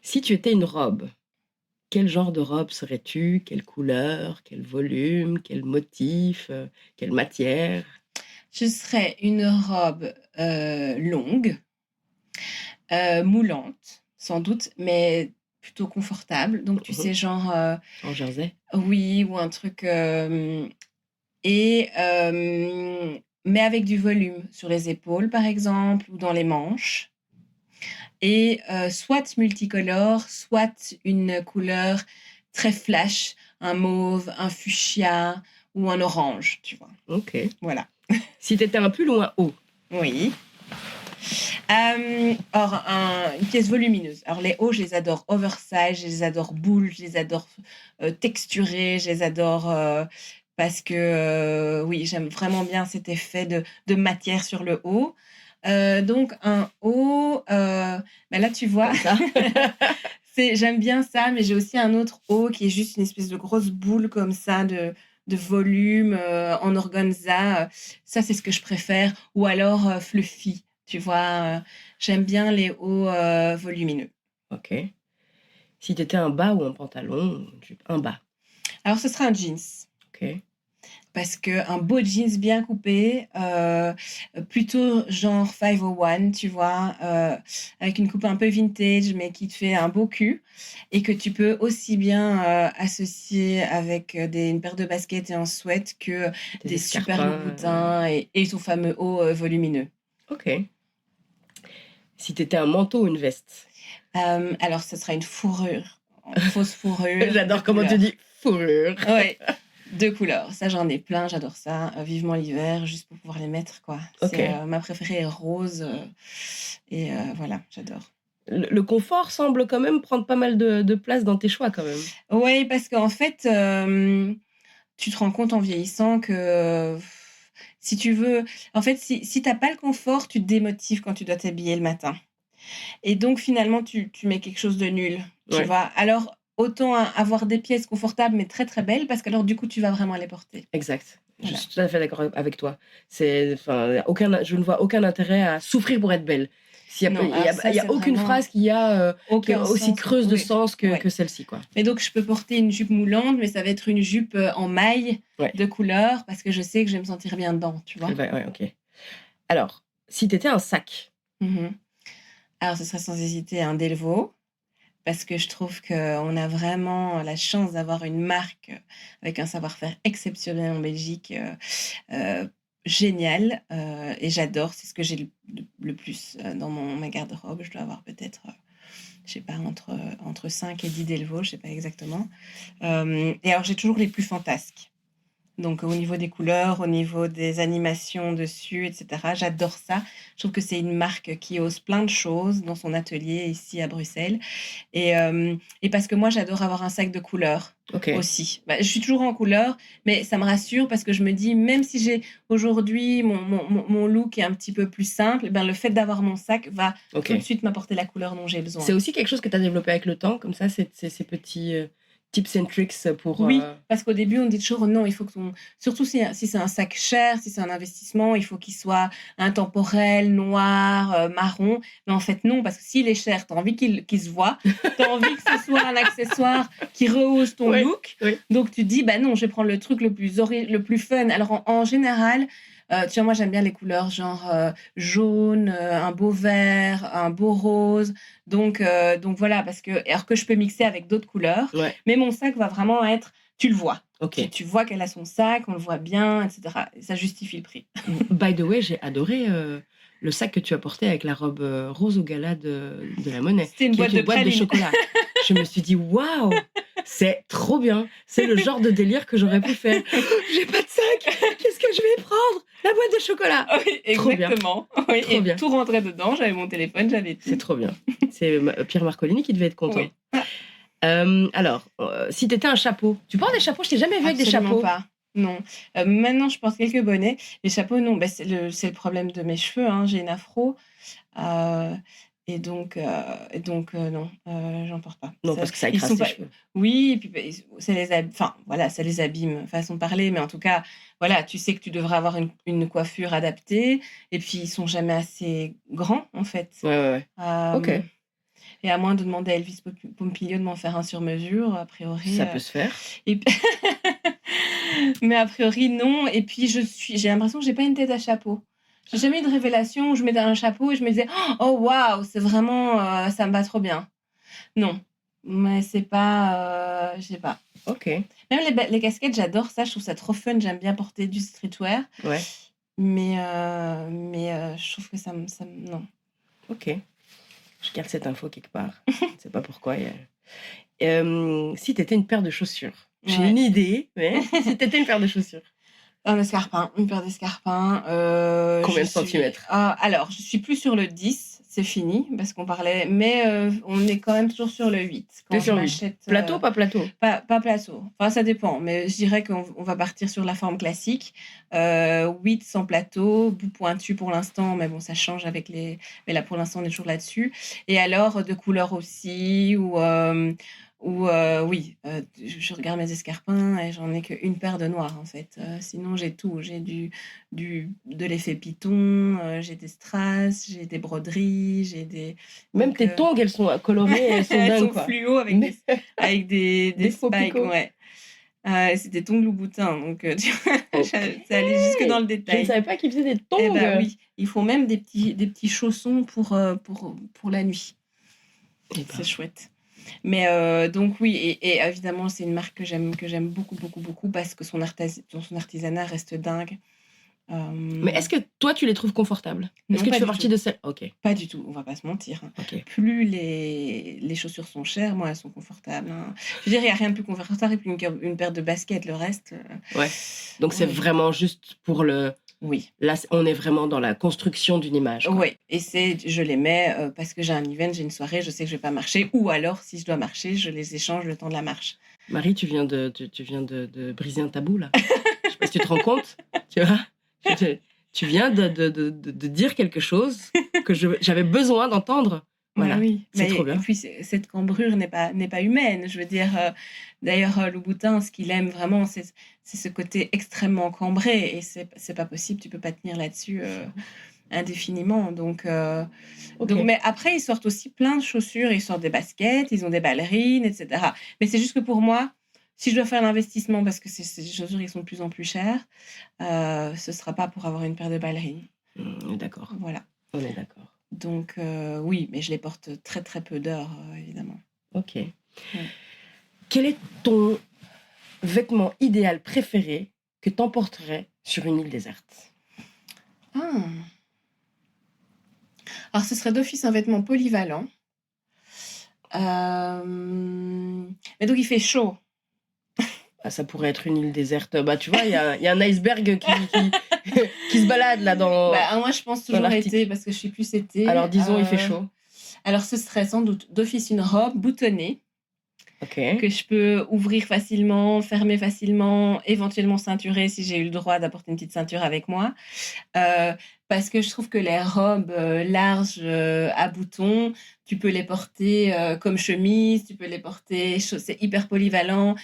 Si tu étais une robe, quel genre de robe serais-tu? Quelle couleur? Quel volume? Quel motif? Quelle matière? Je serais une robe longue, moulante, sans doute, mais plutôt confortable. Donc, tu sais, genre... En jersey? Oui, ou un truc... mais avec du volume sur les épaules, par exemple, ou dans les manches. Et soit multicolore, soit une couleur très flash, un mauve, un fuchsia ou un orange, tu vois. Ok. Voilà. Si tu étais un pull ou un haut? Oui. Or, une pièce volumineuse. Alors, les hauts, je les adore oversize, je les adore boules, je les adore texturés, je les adore parce que, oui, j'aime vraiment bien cet effet de matière sur le haut. Donc, un haut, là, tu vois, j'aime bien ça, mais j'ai aussi un autre haut qui est juste une espèce de grosse boule comme ça, de volume, en organza. Ça, c'est ce que je préfère. Ou alors fluffy, tu vois. J'aime bien les hauts volumineux. Ok. Si tu étais un bas ou un pantalon? Un bas. Alors, ce sera un jeans. Ok. Parce qu'un beau jeans bien coupé, plutôt genre 501, tu vois, avec une coupe un peu vintage, mais qui te fait un beau cul, et que tu peux aussi bien associer avec une paire de baskets et un sweat que des super Louboutins et son fameux haut volumineux. Ok. Si tu étais un manteau ou une veste? Alors, ce sera une fourrure, une fausse fourrure. J'adore comment tu dis fourrure. Oui. 2 couleurs. Ça, j'en ai plein, j'adore ça. Vivement l'hiver, juste pour pouvoir les mettre, quoi. Ok. Ma préférée est rose. Voilà, j'adore. Le confort semble quand même prendre pas mal de place dans tes choix quand même. Oui, parce qu'en fait, tu te rends compte en vieillissant que si tu veux... En fait, si t'as pas le confort, tu te démotives quand tu dois t'habiller le matin. Et donc, finalement, tu mets quelque chose de nul, tu Ouais. vois. Alors, autant avoir des pièces confortables, mais très, très belles, parce qu'alors, du coup, tu vas vraiment les porter. Exact. Voilà. Je suis tout à fait d'accord avec toi. Je ne vois aucun intérêt à souffrir pour être belle. Il Non, n'y alors ça, a c'est aucune vraiment phrase qui est aucun aussi sens. creuse de Oui. sens que Ouais. celle-ci, quoi. Mais donc, je peux porter une jupe moulante, mais ça va être une jupe en maille Ouais. de couleur, parce que je sais que je vais me sentir bien dedans, tu vois. Ouais, ok. Alors, si t'étais un sac, Mhm. Alors, ce serait sans hésiter un Delvaux, parce que je trouve qu'on a vraiment la chance d'avoir une marque avec un savoir-faire exceptionnel en Belgique, génial, et j'adore. C'est ce que j'ai le plus dans ma garde-robe. Je dois avoir peut-être, je sais pas, entre 5 et 10 Delvaux, je sais pas exactement. Et alors, j'ai toujours les plus fantasques. Donc, au niveau des couleurs, au niveau des animations dessus, etc. J'adore ça. Je trouve que c'est une marque qui ose plein de choses dans son atelier ici à Bruxelles. Et parce que moi, j'adore avoir un sac de couleurs ok. aussi. Je suis toujours en couleur, mais ça me rassure parce que je me dis, même si j'ai aujourd'hui mon look est un petit peu plus simple, le fait d'avoir mon sac va Ok. tout de suite m'apporter la couleur dont j'ai besoin. C'est aussi quelque chose que tu as développé avec le temps, comme ça, ces petits tips and tricks pour... Oui, parce qu'au début, on dit toujours non, il faut que surtout si c'est un sac cher, si c'est un investissement, il faut qu'il soit intemporel, noir, marron. Mais en fait, non, parce que s'il est cher, tu as envie qu'il se voit, tu as envie que ce soit un accessoire qui rehausse ton Ouais, look. oui. Donc, tu dis, non, je vais prendre le truc le plus fun. Alors, en général, tu vois, moi, j'aime bien les couleurs genre jaune, un beau vert, un beau rose. Donc voilà, alors que je peux mixer avec d'autres couleurs. Ouais. Mais mon sac va vraiment être, tu le vois. Ok. Tu vois qu'elle a son sac, on le voit bien, etc. Et ça justifie le prix. By the way, j'ai adoré le sac que tu as porté avec la robe rose au gala de la Monnaie. C'était une boîte de chocolat. Je me suis dit, waouh, c'est trop bien. C'est le genre de délire que j'aurais pu faire. J'ai pas de sac, qu'est-ce que je vais prendre? La boîte de chocolat. Oui, Trop exactement. Oui, bien. et tout rentrait dedans, j'avais mon téléphone, j'avais tout. C'est trop bien. C'est Pierre Marcolini qui devait être content. Oui. Alors, si t'étais un chapeau, tu portes des chapeaux? Je t'ai jamais vu avec des chapeaux. Pas. Non. Maintenant, je porte quelques bonnets. Les chapeaux, non. C'est le problème de mes cheveux. Hein. J'ai une afro. Et donc, non, j'en porte pas. Non, parce que ça écrase tes cheveux. Oui, et puis ça les abîme. Enfin, voilà, ça les abîme, façon de parler. Mais en tout cas, voilà, tu sais que tu devrais avoir une coiffure adaptée. Et puis, ils sont jamais assez grands, en fait. Ouais. Ok. Et à moins de demander à Elvis Pompilio de m'en faire un sur mesure, a priori... Ça peut se faire. Mais a priori, non. Et puis, j'ai l'impression que j'ai pas une tête à chapeau. J'ai jamais eu de révélation où je mettais un chapeau et je me disais « Oh, waouh, c'est vraiment... ça me va trop bien. » Non. Mais c'est pas... je sais pas. Ok. Même les casquettes, j'adore ça. Je trouve ça trop fun. J'aime bien porter du streetwear. Ouais. Mais je trouve que ça me... Non. Ok. Je garde cette info quelque part. Je ne sais pas pourquoi. Si tu étais une paire de chaussures, j'ai une idée, mais si tu étais une paire de chaussures. Un escarpin, une paire d'escarpins. Combien de centimètres? Alors, je suis plus sur le 10, c'est fini, parce qu'on parlait, mais on est quand même toujours sur le 8. T'es sur le 8. Plateau, pas plateau? Pas plateau. Enfin, ça dépend, mais je dirais qu'on va partir sur la forme classique. 8 sans plateau, bout pointu pour l'instant, mais bon, ça change avec les... Mais là, pour l'instant, on est toujours là-dessus. Et alors, de couleur aussi, oui, je regarde mes escarpins et j'en ai qu'une paire de noirs en fait. Sinon j'ai tout, j'ai de l'effet python, j'ai des strass, j'ai des broderies, j'ai des... Même tes tongs, elles sont colorées, elles sont dingues, elles sont quoi. fluo avec des spikes, ouais. C'est des tongs loup-boutin, donc tu vois, ça allait jusque dans le détail. Je ne savais pas qu'ils faisaient des tongs. Oui, ils font même des petits chaussons pour la nuit. C'est chouette. Mais donc oui, et évidemment, c'est une marque que j'aime beaucoup parce que son artisanat reste dingue. Mais est-ce que toi, tu les trouves confortables? Non, Est-ce que pas tu fais du partie tout. de celles... Ok, Pas du tout, on va pas se mentir. Hein. ok. Plus les chaussures sont chères, moins elles sont confortables. Hein. Je veux dire, il n'y a rien de plus confortable qu'une paire de baskets. Le reste... Ouais. Donc, c'est oui. vraiment juste pour le... Oui. Là, on est vraiment dans la construction d'une image. Quoi. Oui, et je les mets parce que j'ai un event, j'ai une soirée, je sais que je vais pas marcher. Ou alors, si je dois marcher, je les échange le temps de la marche. Marie, tu viens de briser un tabou, là. Je sais pas si tu te rends compte, tu vois. Tu viens de dire quelque chose que j'avais besoin d'entendre. Voilà, oui. c'est trop bien. Et puis, cette cambrure n'est pas humaine. Je veux dire, d'ailleurs, Louboutin, ce qu'il aime vraiment, c'est ce côté extrêmement cambré. Et c'est pas possible, tu peux pas tenir là-dessus indéfiniment. Donc, mais après, ils sortent aussi plein de chaussures. Ils sortent des baskets, ils ont des ballerines, etc. Mais c'est juste que pour moi, si je dois faire l'investissement, parce que ces chaussures, ils sont de plus en plus chères, ce sera pas pour avoir une paire de ballerines. On est d'accord. Voilà. On est d'accord. Donc, oui, mais je les porte très, très peu d'heures, évidemment. Ok. Ouais. Quel est ton vêtement idéal préféré que t'emporterais sur une île déserte? Alors, ce serait d'office un vêtement polyvalent. Mais donc, il fait chaud. Ça pourrait être une île déserte. Bah, tu vois, il y a un iceberg qui se balade là dans... moi, je pense toujours été, parce que je suis plus été. Alors, disons, il fait chaud. Alors, ce serait sans doute d'office une robe boutonnée. Okay. Que je peux ouvrir facilement, fermer facilement, éventuellement ceinturer si j'ai eu le droit d'apporter une petite ceinture avec moi. Parce que je trouve que les robes larges à boutons, tu peux les porter comme chemise, tu peux les porter, c'est hyper polyvalent,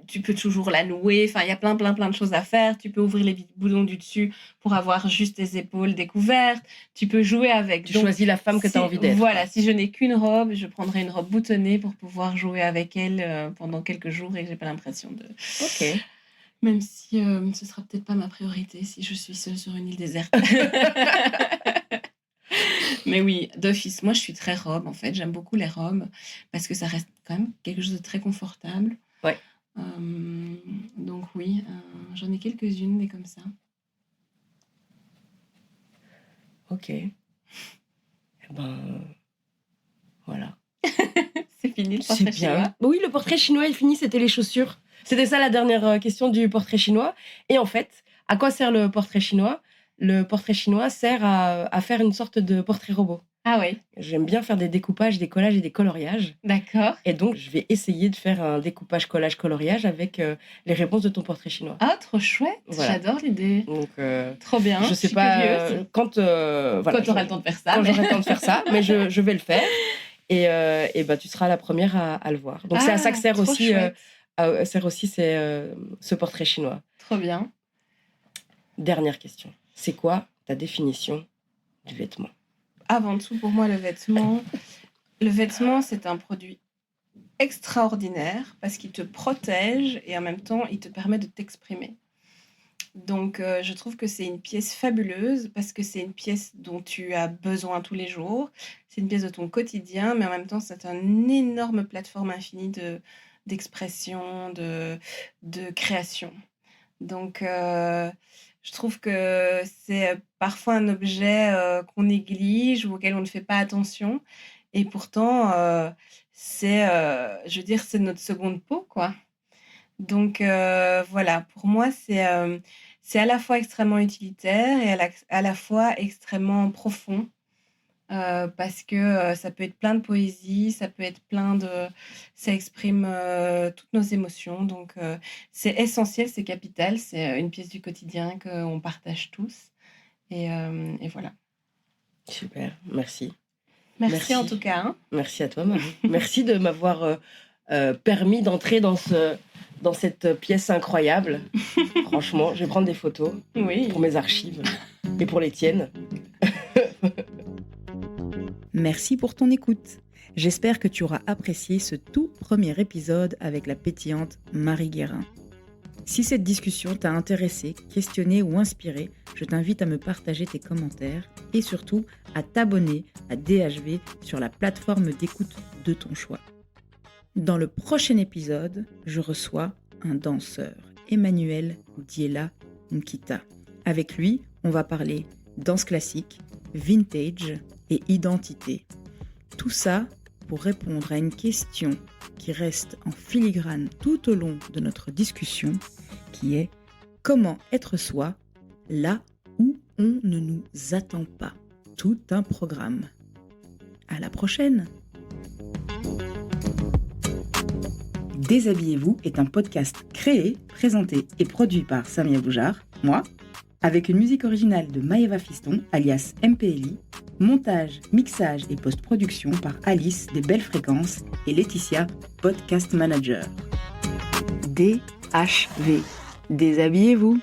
tu peux toujours la nouer, enfin il y a plein de choses à faire. Tu peux ouvrir les boutons du dessus pour avoir juste tes épaules découvertes, tu peux jouer avec. Tu choisis la femme que tu as envie d'être. Voilà, si je n'ai qu'une robe, je prendrai une robe boutonnée pour pouvoir jouer avec elle pendant quelques jours et que j'ai pas l'impression de... Ok. Même si ce sera peut-être pas ma priorité si je suis seule sur une île déserte. Mais oui, d'office, moi je suis très robe en fait. J'aime beaucoup les robes parce que ça reste quand même quelque chose de très confortable. Ouais. Donc oui, j'en ai quelques-unes des comme ça. Ok. Eh ben, voilà. C'est fini le portrait chinois. Oui, le portrait chinois est fini, c'était les chaussures. C'était ça la dernière question du portrait chinois. Et en fait, à quoi sert le portrait chinois? Le portrait chinois sert à faire une sorte de portrait robot. Ah oui. J'aime bien faire des découpages, des collages et des coloriages. D'accord. Et donc, je vais essayer de faire un découpage, collage, coloriage avec les réponses de ton portrait chinois. Ah, trop chouette. Voilà. J'adore l'idée. Donc, trop bien. Je sais pas quand tu auras le temps de faire ça. Quand j'aurai le temps de faire ça, mais je vais le faire. Et bah, tu seras la première à le voir. Donc, c'est à ça que sert aussi... ce portrait chinois. Trop bien. Dernière question. C'est quoi ta définition du vêtement? Avant tout, pour moi, le vêtement, c'est un produit extraordinaire parce qu'il te protège et en même temps, il te permet de t'exprimer. Donc, je trouve que c'est une pièce fabuleuse parce que c'est une pièce dont tu as besoin tous les jours. C'est une pièce de ton quotidien, mais en même temps, c'est une énorme plateforme infinie d'expression, de création. Donc, je trouve que c'est parfois un objet qu'on néglige ou auquel on ne fait pas attention. Et pourtant, je veux dire, c'est notre seconde peau, quoi. Donc, voilà, pour moi, c'est à la fois extrêmement utilitaire et à la fois extrêmement profond. Parce que ça peut être plein de poésie, ça peut être ça exprime toutes nos émotions. Donc, c'est essentiel, c'est capital, c'est une pièce du quotidien qu'on partage tous. Et voilà. Super, merci. Merci en tout cas. Hein. Merci à toi, Marie. Merci de m'avoir permis d'entrer dans cette pièce incroyable. Franchement, je vais prendre des photos pour mes archives et pour les tiennes. Merci pour ton écoute. J'espère que tu auras apprécié ce tout premier épisode avec la pétillante Marie Guérin. Si cette discussion t'a intéressé, questionné ou inspiré, je t'invite à me partager tes commentaires et surtout à t'abonner à DHV sur la plateforme d'écoute de ton choix. Dans le prochain épisode, je reçois un danseur, Emmanuel Diela Nkita. Avec lui, on va parler danse classique, vintage et identité. Tout ça pour répondre à une question qui reste en filigrane tout au long de notre discussion, qui est comment être soi là où on ne nous attend pas. Tout un programme. À la prochaine! Déshabillez-vous est un podcast créé, présenté et produit par Samia Boujar, moi, avec une musique originale de Maëva Fiston, alias MPLI, montage, mixage et post-production par Alice des Belles Fréquences et Laetitia, podcast manager. DHV. Déshabillez-vous!